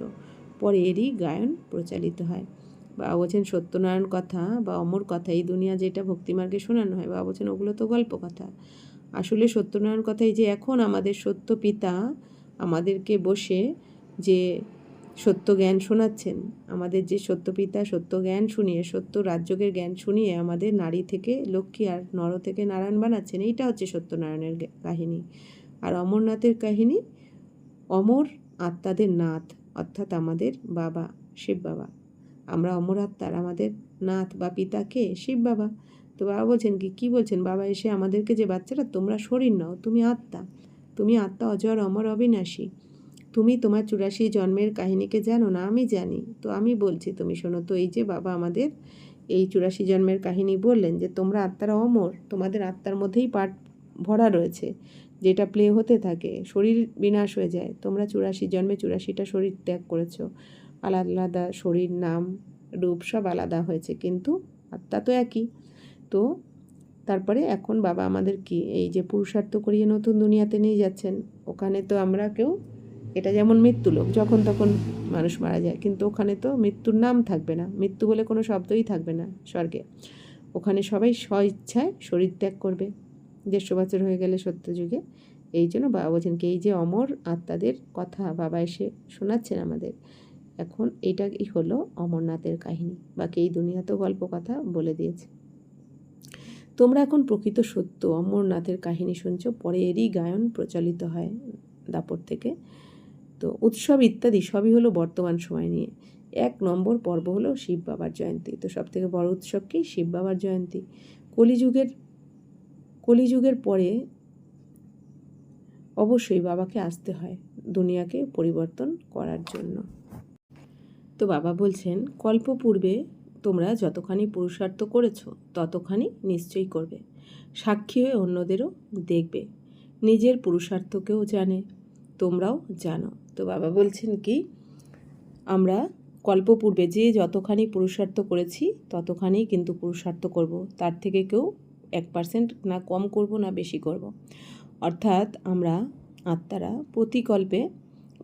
পরে এরই গায়ন প্রচালিত হয়। বাবা বলছেন সত্যনারায়ণ কথা বা অমর কথা, এই দুনিয়া যেটা ভক্তিমার্গে শোনানো হয়, বাবা বলছেন ওগুলো তো গল্প কথা। আসলে সত্যনারায়ণ কথাই যে এখন আমাদের সত্য পিতা আমাদেরকে বসে যে সত্য জ্ঞান শোনাচ্ছেন, আমাদের যে সত্য পিতা সত্য জ্ঞান শুনিয়ে, সত্য রাজযোগের জ্ঞান শুনিয়ে আমাদের নারী থেকে লক্ষ্মী আর নর থেকে নারায়ণ বানাচ্ছেন, এইটা হচ্ছে সত্যনারায়ণের কাহিনী। আর অমরনাথের কাহিনী, অমর আত্মাদের নাথ, অর্থাৎ আমাদের বাবা শিব বাবা। আমরা অমর আত্মার, আমাদের নাথ বা পিতাকে শিব বাবা। তো বাবা বলছেন কি বলছেন, বাবা এসে আমাদেরকে যে বাচ্চারা তোমরা শরীর নও, তুমি আত্মা, তুমি আত্মা অজর অমর অবিনাশী, তুমি তোমার 84 জন্মের কাহিনীকে জানো না, আমি জানি, তো আমি বলছি তুমি শোনো। তো এই যে বাবা আমাদের এই 84 জন্মের কাহিনী বললেন যে তোমরা আত্মারা অমর, তোমাদের আত্মার মধ্যেই পাঠ ভরা রয়েছে, যেটা প্লে হতে থাকে, শরীর বিনাশ হয়ে যায়, তোমরা 84 জন্মে 84টা শরীর ত্যাগ করেছো, আলাদা আলাদা শরীর, নাম, রূপ সব আলাদা হয়েছে, কিন্তু আত্মা তো একই। তো তারপরে এখন বাবা আমাদের কি এই যে পুরুষার্থ করিয়ে নতুন দুনিয়াতে নিয়ে যাচ্ছেন, ওখানে তো আমরা কেউ, এটা যেমন মৃত্যুলোক, যখন তখন মানুষ মারা যায়, কিন্তু ওখানে তো মৃত্যুর নাম থাকবে না, মৃত্যু বলে কোনো শব্দই থাকবে না স্বর্গে। ওখানে সবাই স্বইচ্ছায় শরীর ত্যাগ করবে 150 বছর হয়ে গেলে সত্যযুগে। এই জন্য বাবা বলছেন কি, এই যে অমর আত্মাদের কথা বাবা এসে শোনাচ্ছেন আমাদের, এখন এইটাই হলো অমরনাথের কাহিনী, বাকি এই দুনিয়া তো গল্প কথা বলে দিয়েছে। তোমরা এখন প্রকৃত সত্য অমরনাথের কাহিনী শুনছো, পরে এরই গায়ন প্রচলিত হয় দাপট থেকে। তো উৎসব ইত্যাদি সবই হলো বর্তমান সময় নিয়ে। 1 নম্বর পর্ব হলো শিব বাবার জয়ন্তী। তো সবথেকে বড় উৎসব কি, শিব বাবার জয়ন্তী। কলিযুগের পরে অবশ্যই বাবাকে আসতে হয় দুনিয়াকে পরিবর্তন করার জন্য। তো বাবা বলছেন কল্পপূর্বে তোমরা যতখানি পুরুষার্থ করেছ ততখানি নিশ্চয়ই করবে, সাক্ষী হয়ে অন্যদেরও দেখবে, নিজের পুরুষার্থকেও জানে, তোমরাও জানো। তো বাবা বলছেন কি, আমরা কল্পপূর্বে যে যতখানি পুরুষার্থ করেছি ততখানি কিন্তু পুরুষার্থ করব, তার থেকে কেউ 1% না কম করব না বেশি করব। অর্থাৎ আমরা আত্মারা প্রতিকল্পে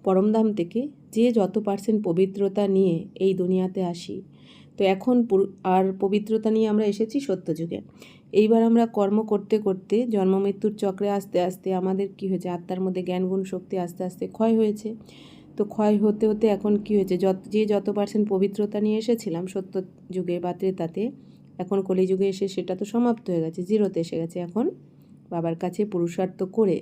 পরমধাম থেকে যে যত % পবিত্রতা নিয়ে এই দুনিয়াতে আসি, তো এখন আর পবিত্রতা নিয়ে আমরা এসেছি সত্যযুগে। এইবার আমরা কর্ম করতে করতে জন্ম মৃত্যুর চক্রে আস্তে আস্তে আমাদের কি হয়েছে, আত্মার মধ্যে জ্ঞানগুণ শক্তি আস্তে আস্তে ক্ষয় হয়েছে। তো ক্ষয় হতে হতে এখন কি হয়েছে, যে যত % পবিত্রতা নিয়ে এসেছিলাম সত্যযুগে বা ত্রেতাতে, এখন কলিযুগে এসে সেটা তো সমাপ্ত হয়ে গেছে, জিরোতে এসে গেছে। এখন বাবার কাছে পুরুষার্থ করে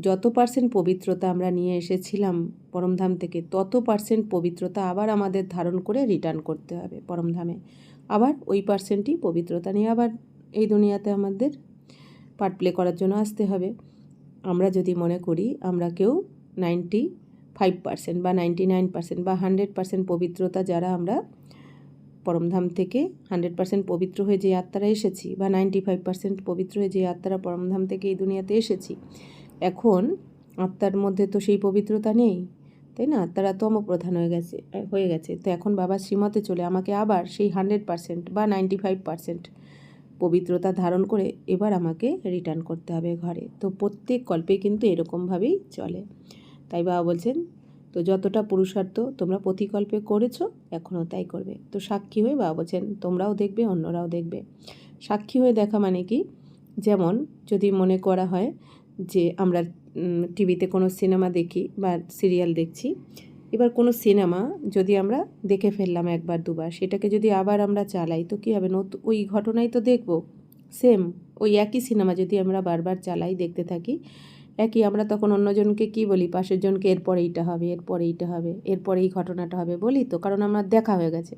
যত % পবিত্রতা আমরা নিয়ে এসেছিলাম পরমধাম থেকে, তত % পবিত্রতা আবার আমাদের ধারণ করে রিটার্ন করতে হবে পরমধামে। আবার ওই % পবিত্রতা নিয়ে আবার এই দুনিয়াতে আমাদের পার্ট প্লে করার জন্য আসতে হবে। আমরা যদি মনে করি আমরা কেউ 95% বা 99% বা 100% পবিত্রতা যারা আমরা পরমধাম থেকে 100% পবিত্র হয়ে যে আত্মারা এসেছি, বা 95% পবিত্র হয়ে যে আত্মারা পরমধাম থেকে এই দুনিয়াতে এসেছি, এখন আত্মার মধ্যে তো সেই পবিত্রতা নেই, তাই না? আত্মারা তমপ্রধান হয়ে গেছে। তো এখন বাবা শ্রীমতে চলে আমাকে আবার সেই 100% বা 95% পবিত্রতা ধারণ করে এবার আমাকে রিটার্ন করতে হবে ঘরে। তো প্রত্যেক কল্পে কিন্তু এরকমভাবেই চলে। তাই বাবা বলছেন, তো যতটা পুরুষার্থ তোমরা প্রতিকল্পে করেছো এখনও তাই করবে। তো সাক্ষী হয়ে বাবা বলছেন তোমরাও দেখবে, অন্যরাও দেখবে। সাক্ষী হয়ে দেখা মানে কি, যেমন যদি মনে করা হয় যে আমরা টিভিতে কোনো সিনেমা দেখি বা সিরিয়াল দেখছি, এবার কোনো সিনেমা যদি আমরা দেখে ফেললাম একবার দুবার, সেটাকে যদি আবার আমরা চালাই তো কী হবে, ওই ঘটনাই তো দেখব, সেম ওই একই সিনেমা যদি আমরা বারবার চালাই, দেখতে থাকি একই, আমরা তখন অন্যজনকে কি বলি, পাশের জনকে এরপর এইটা হবে, এরপর এইটা হবে, এরপর এই ঘটনাটা হবে বলি তো, কারণ আমার দেখা হয়ে গেছে।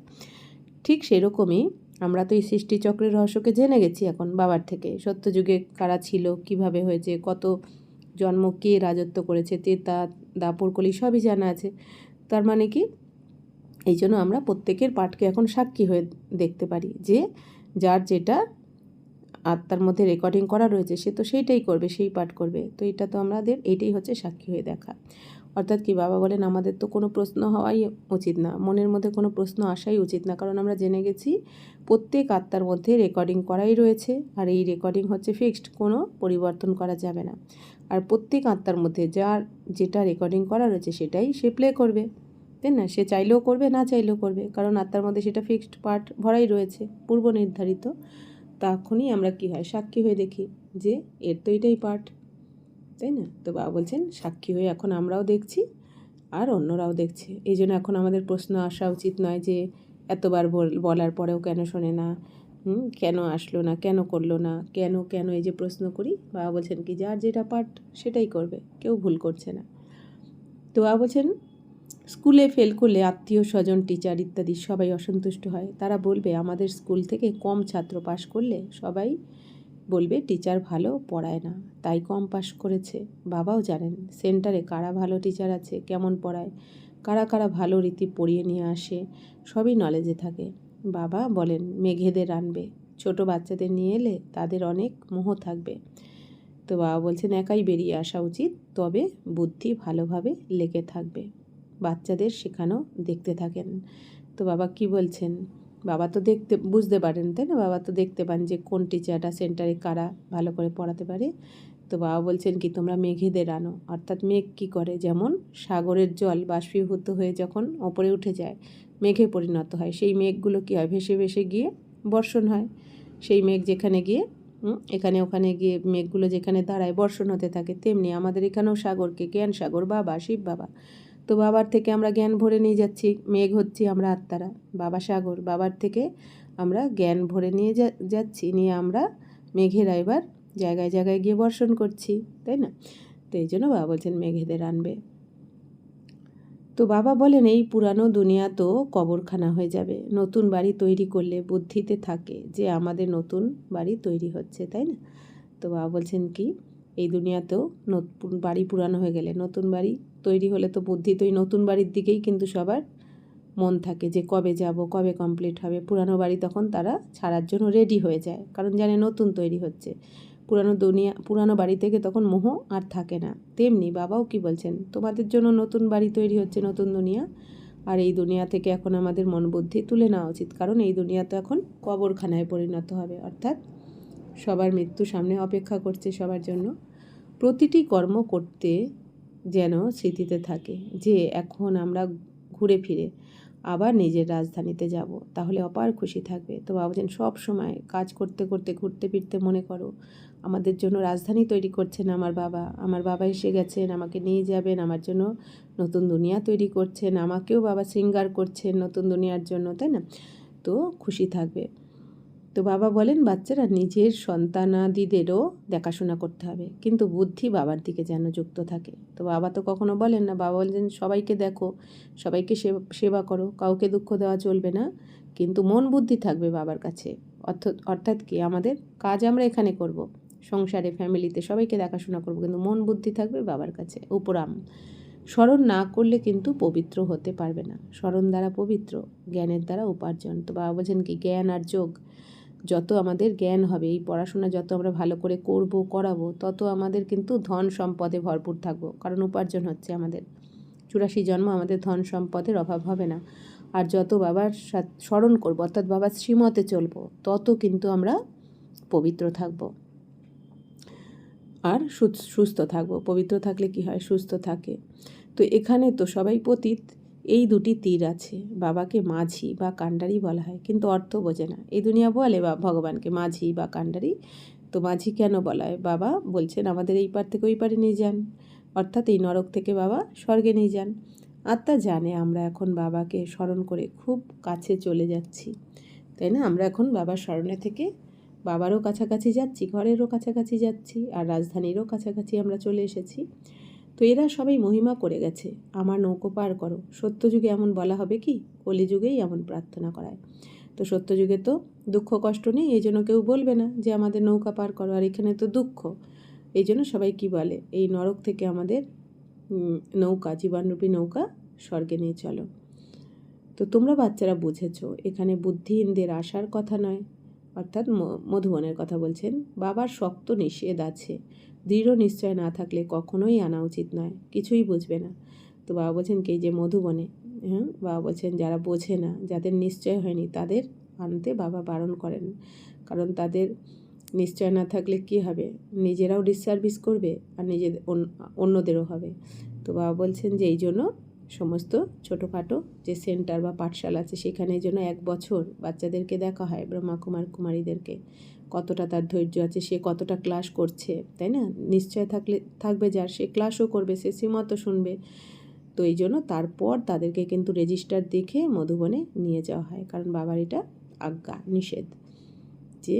ঠিক সেরকমই আমরা তো এই সৃষ্টিচক্রের রহস্যকে জেনে গেছি এখন বাবার থেকে, সত্যযুগে কারা ছিল, কিভাবে হয়েছে, কত জন্ম কে রাজত্ব করেছে, তেতা দাপর কলি সবই জানা আছে। তার মানে কি, এই জন্য আমরা প্রত্যেকের পাঠকে এখন সাক্ষী হয়ে দেখতে পারি যে যার যেটা আত্মার মধ্যে রেকর্ডিং করা রয়েছে সে তো সেইটাই করবে, সেই পাঠ করবে। তো এটা তো আমাদের এইটাই হচ্ছে সাক্ষী হয়ে দেখা। অর্থাৎ কি, বাবা বলেন আমাদের তো কোনো প্রশ্ন হওয়াই উচিত না, মনের মধ্যে কোনো প্রশ্ন আসাই উচিত না, কারণ আমরা জেনে গেছি প্রত্যেক আত্মার মধ্যে রেকর্ডিং করাই রয়েছে, আর এই রেকর্ডিং হচ্ছে ফিক্সড, কোনো পরিবর্তন করা যাবে না। আর প্রত্যেক আত্মার মধ্যে যার যেটা রেকর্ডিং করা রয়েছে সেটাই সে প্লে করবে, তাই না? সে চাইলেও করবে, না চাইলেও করবে, কারণ আত্মার মধ্যে সেটা ফিক্সড পার্ট ভরাই রয়েছে, পূর্ব নির্ধারিত। তখনই আমরা কি হয়, সাক্ষী হয়ে দেখি যে এর তো এটাই পার্ট, তাই না? তো বাবা বলছেন সাক্ষী হয়ে এখন আমরাও দেখছি আর অন্যরাও দেখছে। এই জন্য এখন আমাদের প্রশ্ন আসা উচিত নয় যে এতবার বলার পরেও কেন শোনে না, কেন আসলো না, কেন করলো না, কেন কেন এই যে প্রশ্ন করি। বাবা বলছেন কি, যার যেটা পার্ট সেটাই করবে, কেউ ভুল করছে না। তো বাবা বলছেন স্কুলে ফেল করলে আত্মীয় স্বজন, টিচার ইত্যাদি সবাই অসন্তুষ্ট হয়। তারা বলবে আমাদের স্কুল থেকে কম ছাত্র পাশ করলে সবাই বলবে টিচার ভালো পড়ায় না, তাই কম পাশ করেছে। বাবাও জানেন সেন্টারে কারা ভালো টিচার আছে, কেমন পড়ায়, কারা কারা ভালো রীতি পড়িয়ে নিয়ে আসে, সবই নলেজে থাকে। বাবা বলেন মেঘেদের আনবে, ছোট বাচ্চাদের নিয়ে এলে তাদের অনেক মোহ থাকবে। তো বাবা বলছেন একাই বেরিয়ে আসা উচিত, তবে বুদ্ধি ভালোভাবে লেগে থাকবে। বাচ্চাদের শেখানো দেখতে থাকেন। তো বাবা কি বলছেন, বাবা তো বুঝতে পারেন, তাই না? বাবা তো দেখতে পান যে কোন টিচারটা সেন্টারে কারা ভালো করে পড়াতে পারে। তো বাবা বলছেন কি, তোমরা মেঘেদের আনো। অর্থাৎ মেঘ কি করে, যেমন সাগরের জল বাষ্পীভূত হয়ে যখন ওপরে উঠে যায় মেঘে পরিণত হয়, সেই মেঘগুলো কী হয়, ভেসে ভেসে গিয়ে বর্ষণ হয়। সেই মেঘ যেখানে গিয়ে এখানে ওখানে গিয়ে মেঘগুলো যেখানে দাঁড়ায় বর্ষণ হতে থাকে, তেমনি আমাদের এখানেও সাগরকে জ্ঞান সাগর বাবা, শিব বাবা। তো বাবার থেকে আমরা জ্ঞান ভরে নিয়ে যাচ্ছি, মেঘ হচ্ছি আমরা আত্মারা, বাবা সাগর, বাবার থেকে আমরা জ্ঞান ভরে নিয়ে যাচ্ছি, নিয়ে আমরা মেঘেরা এবার জায়গায় জায়গায় গিয়ে বর্ষণ করছি, তাই না? তো এই জন্য বাবা বলছেন মেঘেদের আনবে। তো বাবা বলেন এই পুরানো দুনিয়া তো কবরখানা হয়ে যাবে, নতুন বাড়ি তৈরি করলে বুদ্ধিতে থাকে যে আমাদের নতুন বাড়ি তৈরি হচ্ছে, তাই না? তো বাবা বলছেন কি, এই দুনিয়াতেও নতুন বাড়ি পুরানো হয়ে গেলে নতুন বাড়ি তৈরি হলে তো বুদ্ধি তো এই নতুন বাড়ির দিকেই কিন্তু সবার মন থাকে, যে কবে যাব, কবে কমপ্লিট হবে। পুরানো বাড়ি তখন তারা ছাড়ার জন্য রেডি হয়ে যায়, কারণ জানে নতুন তৈরি হচ্ছে। পুরানো বাড়ি থেকে তখন মোহ আর থাকে না। তেমনি বাবাও কি বলছেন, তোমাদের জন্য নতুন বাড়ি তৈরি হচ্ছে, নতুন দুনিয়া। আর এই দুনিয়া থেকে এখন আমাদের মন বুদ্ধি তুলে নেওয়া উচিত, কারণ এই দুনিয়া তো এখন কবরখানায় পরিণত হবে, অর্থাৎ সবার মৃত্যু সামনে অপেক্ষা করছে সবার জন্য। প্রতিটি কর্ম করতে যেন স্মৃতিতে থাকে যে এখন আমরা ঘুরে ফিরে আবার নিজের রাজধানীতে যাব, তাহলে অপার খুশি থাকবে। তো বাবুজান সব সময় কাজ করতে করতে ঘুরতে ফিরতে মনে করো আমাদের জন্য রাজধানী তৈরি করছেন আমার বাবা এসে গেছেন, আমাকে নিয়ে যাবেন, আমার জন্য নতুন দুনিয়া তৈরি করছেন, আমাকেও বাবা শৃঙ্গার করছেন নতুন দুনিয়ার জন্য, তাই না? তো খুশি থাকবে। তো বাবা বলেন বাচ্চারা নিজের সন্তানাদিদেরও দেখাশোনা করতে হবে, কিন্তু বুদ্ধি বাবার দিকে যেন যুক্ত থাকে। তো বাবা তো কখনো বলেন না, বাবা বলেন সবাইকে দেখো, সবাইকে সেবা করো, কাউকে দুঃখ দেওয়া চলবে না, কিন্তু মন বুদ্ধি থাকবে বাবার কাছে। অর্থাৎ কি, আমাদের কাজ আমরা এখানে করব, সংসারে ফ্যামিলিতে সবাইকে দেখাশোনা করব, কিন্তু মন বুদ্ধি থাকবে বাবার কাছে। উপরাম স্মরণ না করলে কিন্তু পবিত্র হতে পারবে না। স্মরণ দ্বারা পবিত্র, জ্ঞানের দ্বারা উপার্জন। তো বাবা বলছেন কি, জ্ঞান আর যোগ, যত আমাদের জ্ঞান হবে, এই পড়াশোনা যত আমরা ভালো করে করাবো, তত আমাদের কিন্তু ধন সম্পদে ভরপুর থাকবো, কারণ উপার্জন হচ্ছে আমাদের। 84 জন্ম আমাদের ধন সম্পদের অভাব হবে না। আর যত বাবার স্মরণ করবো, অর্থাৎ বাবার শ্রীমতে চলবো, তত কিন্তু আমরা পবিত্র থাকবো আর সুস্থ থাকবো। পবিত্র থাকলে কি হয়, সুস্থ থাকে। তো এখানে তো সবাই পতিত, এই দুটি তীর আছে। বাবাকে মাঝি বা কাণ্ডারি বলা হয়, কিন্তু অর্থ বোঝে না। এই দুনিয়া বলে বা ভগবানকে মাঝি বা কাণ্ডারি। তো মাঝি কেন বলা হয়? বাবা বলছেন আমাদের এই পার থেকে ওই পারে নিয়ে যান, অর্থাৎ এই নরক থেকে বাবা স্বর্গে নিয়ে যান। আত্মা জানে আমরা এখন বাবাকে স্মরণ করে খুব কাছে চলে যাচ্ছি, তাই না? আমরা এখন বাবার স্মরণে থেকে বাবারও কাছাকাছি যাচ্ছি, ঘরেরও কাছাকাছি যাচ্ছি, আর রাজধানীরও কাছাকাছি আমরা চলে এসেছি। তো এরা সবাই মহিমা করে গেছে, আমার নৌকো পার করো। সত্যযুগে এমন বলা হবে কি? কলিযুগেই এমন প্রার্থনা করায়। তো সত্যযুগে তো দুঃখ কষ্ট নেই, এই জন্য কেউ বলবে না যে আমাদের নৌকা পার করো, আর এখানে তো দুঃখ। এই জন্য সবাই কি বলে? এই নরক থেকে আমাদের নৌকা, জীবনরূপী নৌকা স্বর্গে নিয়ে চলো। তো তোমরা বাচ্চারা বুঝেছো, এখানে বুদ্ধিহীনদের আসার কথা নয়, অর্থাৎ মধুবনের কথা বলছেন। বাবার শক্ত নিষেধ আছে, দৃঢ় নিশ্চয় না থাকলে কখনোই আনা উচিত নয়, কিছুই বুঝবে না। তো বাবা বলছেন কি, যে মধুবনে, বাবা বলছেন যারা বোঝে না, যাদের নিশ্চয় হয়নি, তাদের আনতে বাবা বারণ করেন। কারণ তাদের নিশ্চয় না থাকলে কি হবে? নিজেরাও ডিসসার্ভিস করবে আর নিজেদের অন্যদেরও হবে। তো বাবা বলছেন যে এই জন্য সমস্ত ছোটোখাটো যে সেন্টার বা পাঠশালা আছে, সেখানে এই জন্য 1 বছর বাচ্চাদেরকে দেখা হয়, ব্রহ্মাকুমার কুমারীদেরকে, কতটা তার ধৈর্য আছে, সে কতটা ক্লাস করছে, তাই না? নিশ্চয় থাকবে যার, সে ক্লাসও করবে, সে শ্রীমতো শুনবে। তো এই জন্য তারপর তাদেরকে কিন্তু রেজিস্টার দেখে মধুবনে নিয়ে যাওয়া হয়, কারণ বাবার এটা আজ্ঞা, নিষেধ, যে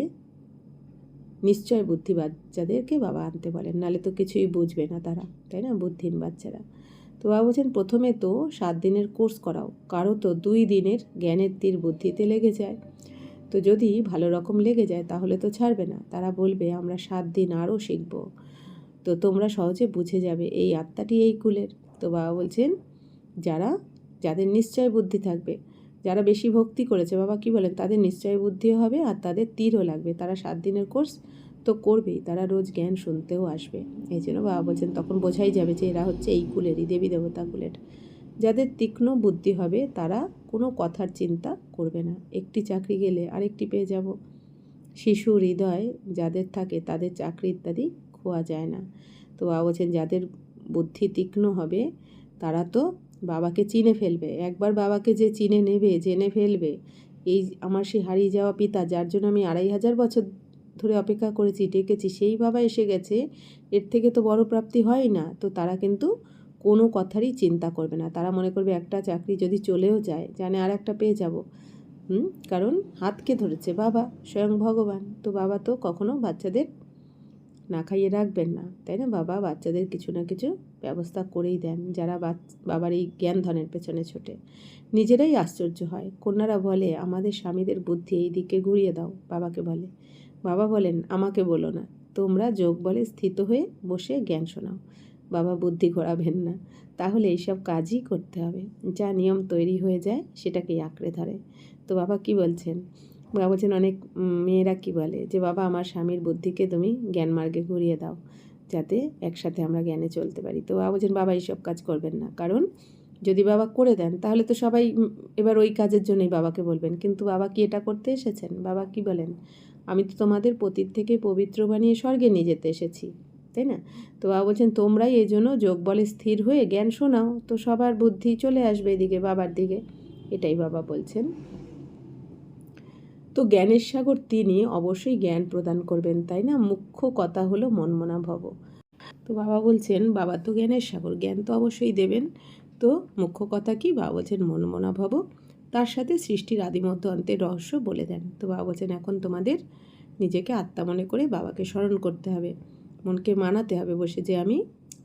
নিশ্চয় বুদ্ধি বাচ্চাদেরকে বাবা আনতে বলেন, নাহলে তো কিছুই বুঝবে না তারা, তাই না? বুদ্ধিহীন বাচ্চারা। তো বাবা বলছেন প্রথমে তো 7 দিনের কোর্স করাও, কারো তো 2 দিনের জ্ঞানের তীর বুদ্ধিতে লেগে যায়। তো যদি ভালো রকম লেগে যায় তাহলে তো ছাড়বে না, তারা বলবে আমরা 7 দিন আরও শিখব। তো তোমরা সহজে বুঝে যাবে এই আত্মাটি এই কুলের। তো বাবা বলছেন যাদের নিশ্চয় বুদ্ধি থাকবে, যারা বেশি ভক্তি করেছে, বাবা কি বলেন, তাদের নিশ্চয় বুদ্ধিও হবে আর তাদের তীরও লাগবে। তারা 7 দিনের কোর্স তো করবেই, তারা রোজ জ্ঞান শুনতেও আসবে। এই জন্য বাবা বলছেন তখন বোঝাই যাবে যে এরা হচ্ছে এই কুলেরই, দেবী দেবতা কুলের। যাদের তীক্ষ্ণ বুদ্ধি হবে তারা কোনো কথার চিন্তা করবে না, একটি চাকরি গেলে আরেকটি পেয়ে যাব। শিশু হৃদয় যাদের থাকে তাদের চাকরি ইত্যাদি খোয়া যায় না। তো বাবা বলছেন যাদের বুদ্ধি তীক্ষ্ণ হবে তারা তো বাবাকে চিনে ফেলবে। একবার বাবাকে যে চিনে নেবে, জেনে ফেলবে, এই আমার সে হারিয়ে যাওয়া পিতা, যার জন্য আমি 2500 বছর ধরে অপেক্ষা করেছি, ডেকেছি, সেই বাবা এসে গেছে, এর থেকে তো বড় প্রাপ্তি হয় না। তো তারা কিন্তু কোনো কথারই চিন্তা করবে না, তারা মনে করবে একটা চাকরি যদি চলেও যায়, জানে আর একটা পেয়ে যাব। কারণ হাতকে ধরেছে বাবা, স্বয়ং ভগবান। তো বাবা তো কখনো বাচ্চাদের না খাইয়ে রাখবেন না, তাই না? বাবা বাচ্চাদের কিছু না কিছু ব্যবস্থা করেই দেন, যারা বাবার এই জ্ঞান ধনের পেছনে ছোটে। নিজেরাই আশ্চর্য হয়, কন্যারা বলে আমাদের স্বামীদের বুদ্ধি এই দিকে ঘুরিয়ে দাও, বাবাকে বলে। বাবা বলেন আমাকে বলো না, তোমরা যোগ বলে স্থিত হয়ে বসে জ্ঞান শোনাও, বাবা বুদ্ধি ঘোরাবেন না। তাহলে এইসব কাজই করতে হবে, যা নিয়ম তৈরি হয়ে যায় সেটাকেই আঁকড়ে ধরে। তো বাবা কি বলছেন? বাবা বলছেন অনেক মেয়েরা কি বলে যে বাবা আমার স্বামীর বুদ্ধিকে তুমি জ্ঞান মার্গে ঘুরিয়ে দাও, যাতে একসাথে আমরা জ্ঞানে চলতে পারি। তো বাবা বলছেন বাবা এইসব কাজ করবেন না, কারণ যদি বাবা করে দেন তাহলে তো সবাই এবার ওই কাজের জন্যই বাবাকে বলবেন। কিন্তু বাবা কি এটা করতে এসেছেন? বাবা কি বলেন, আমি তো তোমাদের পতিত থেকে পবিত্র বানিয়ে স্বর্গে নিয়ে যেতে এসেছি, তাই না? তো বাবা বলছেন তোমরাই এই জন্য যোগ বলে স্থির হয়ে জ্ঞান শোনাও, তো সবার বুদ্ধি চলে আসবে এদিকে, বাবার দিকে। এটাই বাবা বলছেন। তো জ্ঞানের সাগর তিনি অবশ্যই জ্ঞান প্রদান করবেন, তাই না? মুখ্য কথা হলো মনমনা ভব। তো বাবা বলছেন বাবা তো জ্ঞানের সাগর, জ্ঞান তো অবশ্যই দেবেন। তো মুখ্য কথা কি? বাবা বলছেন মনমনা ভব, তার সাথে সৃষ্টির আদিমধ্য অন্তের রহস্য বলে দেন। তো বাবা বলছেন এখন তোমাদের নিজেকে আত্মা মনে করে বাবাকে স্মরণ করতে হবে, মনকে মানাতে হবে বসে যে আমি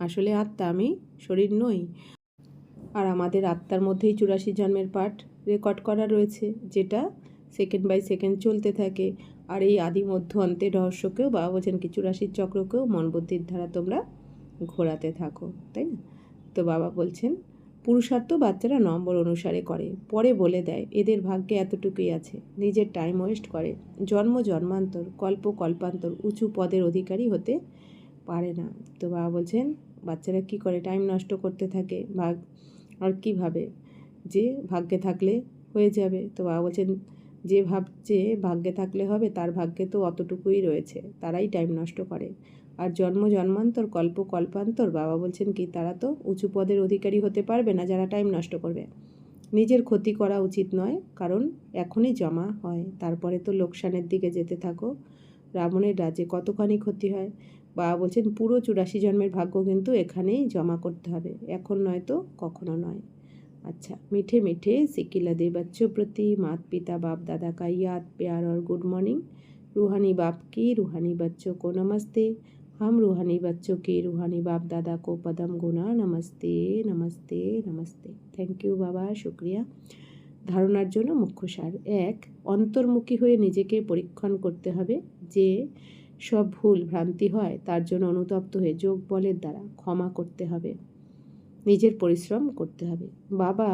আসলে আত্মা, আমি শরীর নই। আর আমাদের আত্মার মধ্যেই 84 জন্মের পাঠ রেকর্ড করা রয়েছে, যেটা সেকেন্ড বাই সেকেন্ড চলতে থাকে। আর এই আদি মধ্য অন্তের রহস্যকেও বাবা বলছেন কি 84 চক্রকেও মন বুদ্ধির দ্বারা তোমরা ঘোরাতে থাকো, তাই না? তো বাবা বলছেন পুরুষার্থ বাচ্চারা নম্বর অনুসারে করে, পরে বলে দেয় এদের ভাগ্যে এতটুকুই আছে, নিজের টাইম ওয়েস্ট করে, জন্ম জন্মান্তর কল্প কল্পান্তর উঁচু পদের অধিকারী হতে পারে না। তো বাবা বলছেন বাচ্চারা কি করে? টাইম নষ্ট করতে থাকে, আর কী ভাবে যে ভাগ্যে থাকলে হয়ে যাবে। তো বাবা বলছেন যে ভাবছে ভাগ্যে থাকলে হবে, তার ভাগ্যে তো অতটুকুই রয়েছে, তারাই টাইম নষ্ট করে। আর জন্ম জন্মান্তর কল্প কল্পান্তর বাবা বলছেন কি তারা তো উঁচু পদের অধিকারী হতে পারবে না যারা টাইম নষ্ট করবে। নিজের ক্ষতি করা উচিত নয়, কারণ এখনই জমা হয়, তারপরে তো লোকসানের দিকে যেতে থাকো। রাবণের রাজ্যে কতখানি ক্ষতি হয়। বাবা বলছেন পুরো 84 জন্মের ভাগ্য কিন্তু এখানেই জমা করতে হবে, এখন নয় তো কখনো নয়। अच्छा, मीठे मीठे सिकिलदे बच्चों प्रति माता पिता बाप दादा का याद प्यार और गुड मॉर्निंग। रूहानी बाप की रूहानी बच्चों को नमस्ते। हम रूहानी बच्चों की रूहानी बाप दादा को पदम गुना नमस्ते नमस्ते नमस्ते। थैंक यू बाबा, शुक्रिया। ধারণার জন্য মুখ্য সার 1, অন্তর্মুখী হয়ে নিজেকে পরীক্ষণ করতে হবে। যে সব ভুল ভ্রান্তি হয় তার জন্য অনুতপ্ত হয়ে যোগ বলের দ্বারা ক্ষমা করতে হবে, নিজের পরিশ্রম করতে হবে। বাবা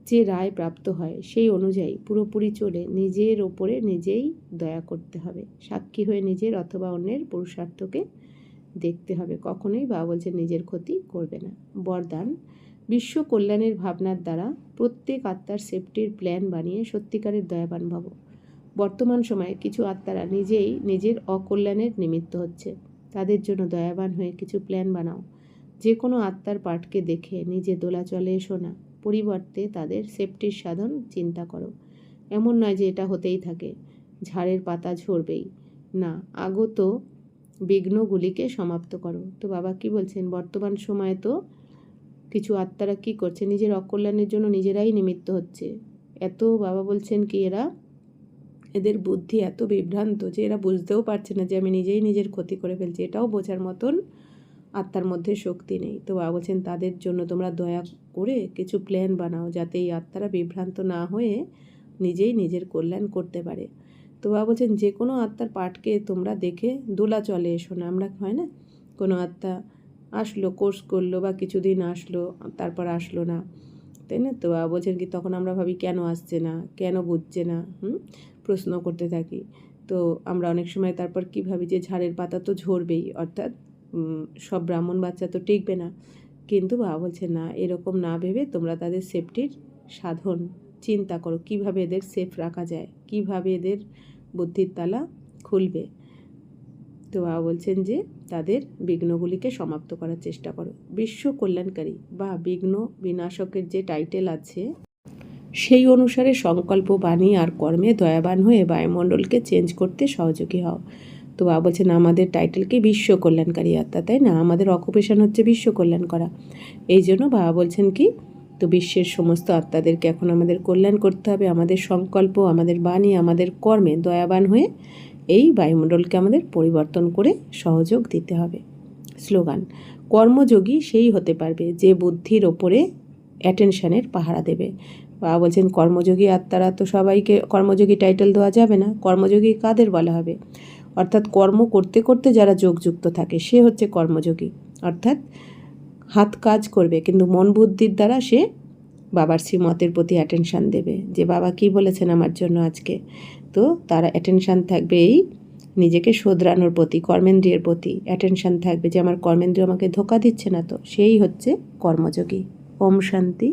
যে রায় প্রাপ্ত হয় সেই অনুযায়ী পুরোপুরি চলে নিজের ওপরে নিজেই দয়া করতে হবে। সাক্ষী হয়ে নিজের অথবা অন্যের পুরুষার্থকে দেখতে হবে, কখনোই বাবা বলছে নিজের ক্ষতি করবে না। বরদান, বিশ্ব কল্যাণের ভাবনার দ্বারা প্রত্যেক আত্মার সেফটির প্ল্যান বানিয়ে সত্যিকারের দয়াবান ভাব। বর্তমান সময়ে কিছু আত্মারা নিজেই নিজের অকল্যাণের নিমিত্ত হচ্ছে, তাদের জন্য দয়াবান হয়ে কিছু প্ল্যান বানাও। যে কোনো আত্মার পাঠকে দেখে নিজে দোলাচলে এসো না, পরিবর্তে তাদের সেফটির সাধন চিন্তা করো। এমন নয় যে এটা হতেই থাকে, ঝাড়ের পাতা ঝরবেই না, আগত বিঘ্নগুলিকে সমাপ্ত করো। তো বাবা কি বলছেন, বর্তমান সময়ে তো কিছু আত্মারা কি করছে, নিজের অকল্যাণের জন্য নিজেরাই নিমিত্ত হচ্ছে। এত বাবা বলছেন কি এদের বুদ্ধি এত বিভ্রান্ত যে এরা বুঝতেও পারছে না যে আমি নিজেই নিজের ক্ষতি করে ফেলছি, এটাও বোঝার মতন আত্মার মধ্যে শক্তি নেই। তো বাবা বলছেন তাদের জন্য তোমরা দয়া করে কিছু প্ল্যান বানাও, যাতে এই আত্মারা বিভ্রান্ত না হয়ে নিজেই নিজের কল্যাণ করতে পারে। তো বাবা বলছেন যে কোনো আত্মার পাঠকে তোমরা দেখে দোলা চলে এসো না। আমরা হয় না, কোনো আত্মা আসলো, কোর্স করলো বা কিছুদিন আসলো, তারপর আসলো না, তাই না? তো বাবা বলছেন কি তখন আমরা ভাবি কেন আসছে না, কেন বুঝছে না, প্রশ্ন করতে থাকি। তো আমরা অনেক সময় তারপর কী ভাবি যে ঝাড়ের পাতা তো ঝরবেই, অর্থাৎ সব ব্রাহ্মণ বাচ্চা তো টিকবে না। কিন্তু বাবা বলছে না, এরকম না ভেবে তোমরা তাদের সেফটির সাধন চিন্তা করো, কিভাবে এদের সেফ রাখা যায়, কিভাবে এদের বুদ্ধির তালা খুলবে। তো বাবা বলছেন যে তাদের বিঘ্নগুলিকে সমাপ্ত করার চেষ্টা করো। বিশ্ব কল্যাণকারী বা বিঘ্ন বিনাশকের যে টাইটেল আছে সেই অনুসারে সংকল্প বাণী আর কর্মে দয়াবান হয়ে বায়ুমণ্ডলকে চেঞ্জ করতে সহযোগী হও। তো বাবা বলছেন আমাদের টাইটেল কি, বিশ্ব কল্যাণকারী আত্মা, তাই না? আমাদের অকুপেশন হচ্ছে বিশ্ব কল্যাণ করা। এই জন্য বাবা বলছেন কি, তো বিশ্বের সমস্ত আত্মাদেরকে এখন আমাদের কল্যাণ করতে হবে। আমাদের সংকল্প, আমাদের বাণী, আমাদের কর্মে দয়াবান হয়ে এই বায়ুমণ্ডলকে আমাদের পরিবর্তন করে সহযোগ দিতে হবে। স্লোগান, কর্মযোগী সেই হতে পারবে যে বুদ্ধির ওপরে অ্যাটেনশনের পাহারা দেবে। বাবা বলছেন কর্মযোগী আত্মারা তো সবাইকে কর্মযোগী টাইটেল দেওয়া যাবে না। কর্মযোগী কাদের বলা হবে, অর্থাৎ কর্ম করতে করতে যারা যোগযুক্ত থাকে সে হচ্ছে কর্মযোগী, অর্থাৎ হাত কাজ করবে কিন্তু মন বুদ্ধির দ্বারা সে বাবার শ্রীমতের প্রতি অ্যাটেনশান দেবে, যে বাবা কি বলেছেন আমার জন্য আজকে। তো তার অ্যাটেনশান থাকবে এই নিজেকে শোধরানোর প্রতি, কর্মেন্দ্রিয়ের প্রতি অ্যাটেনশান থাকবে যে আমার কর্মেন্দ্রিয় আমাকে ধোঁকা দিচ্ছে না, তো সেই হচ্ছে কর্মযোগী। ওম শান্তি।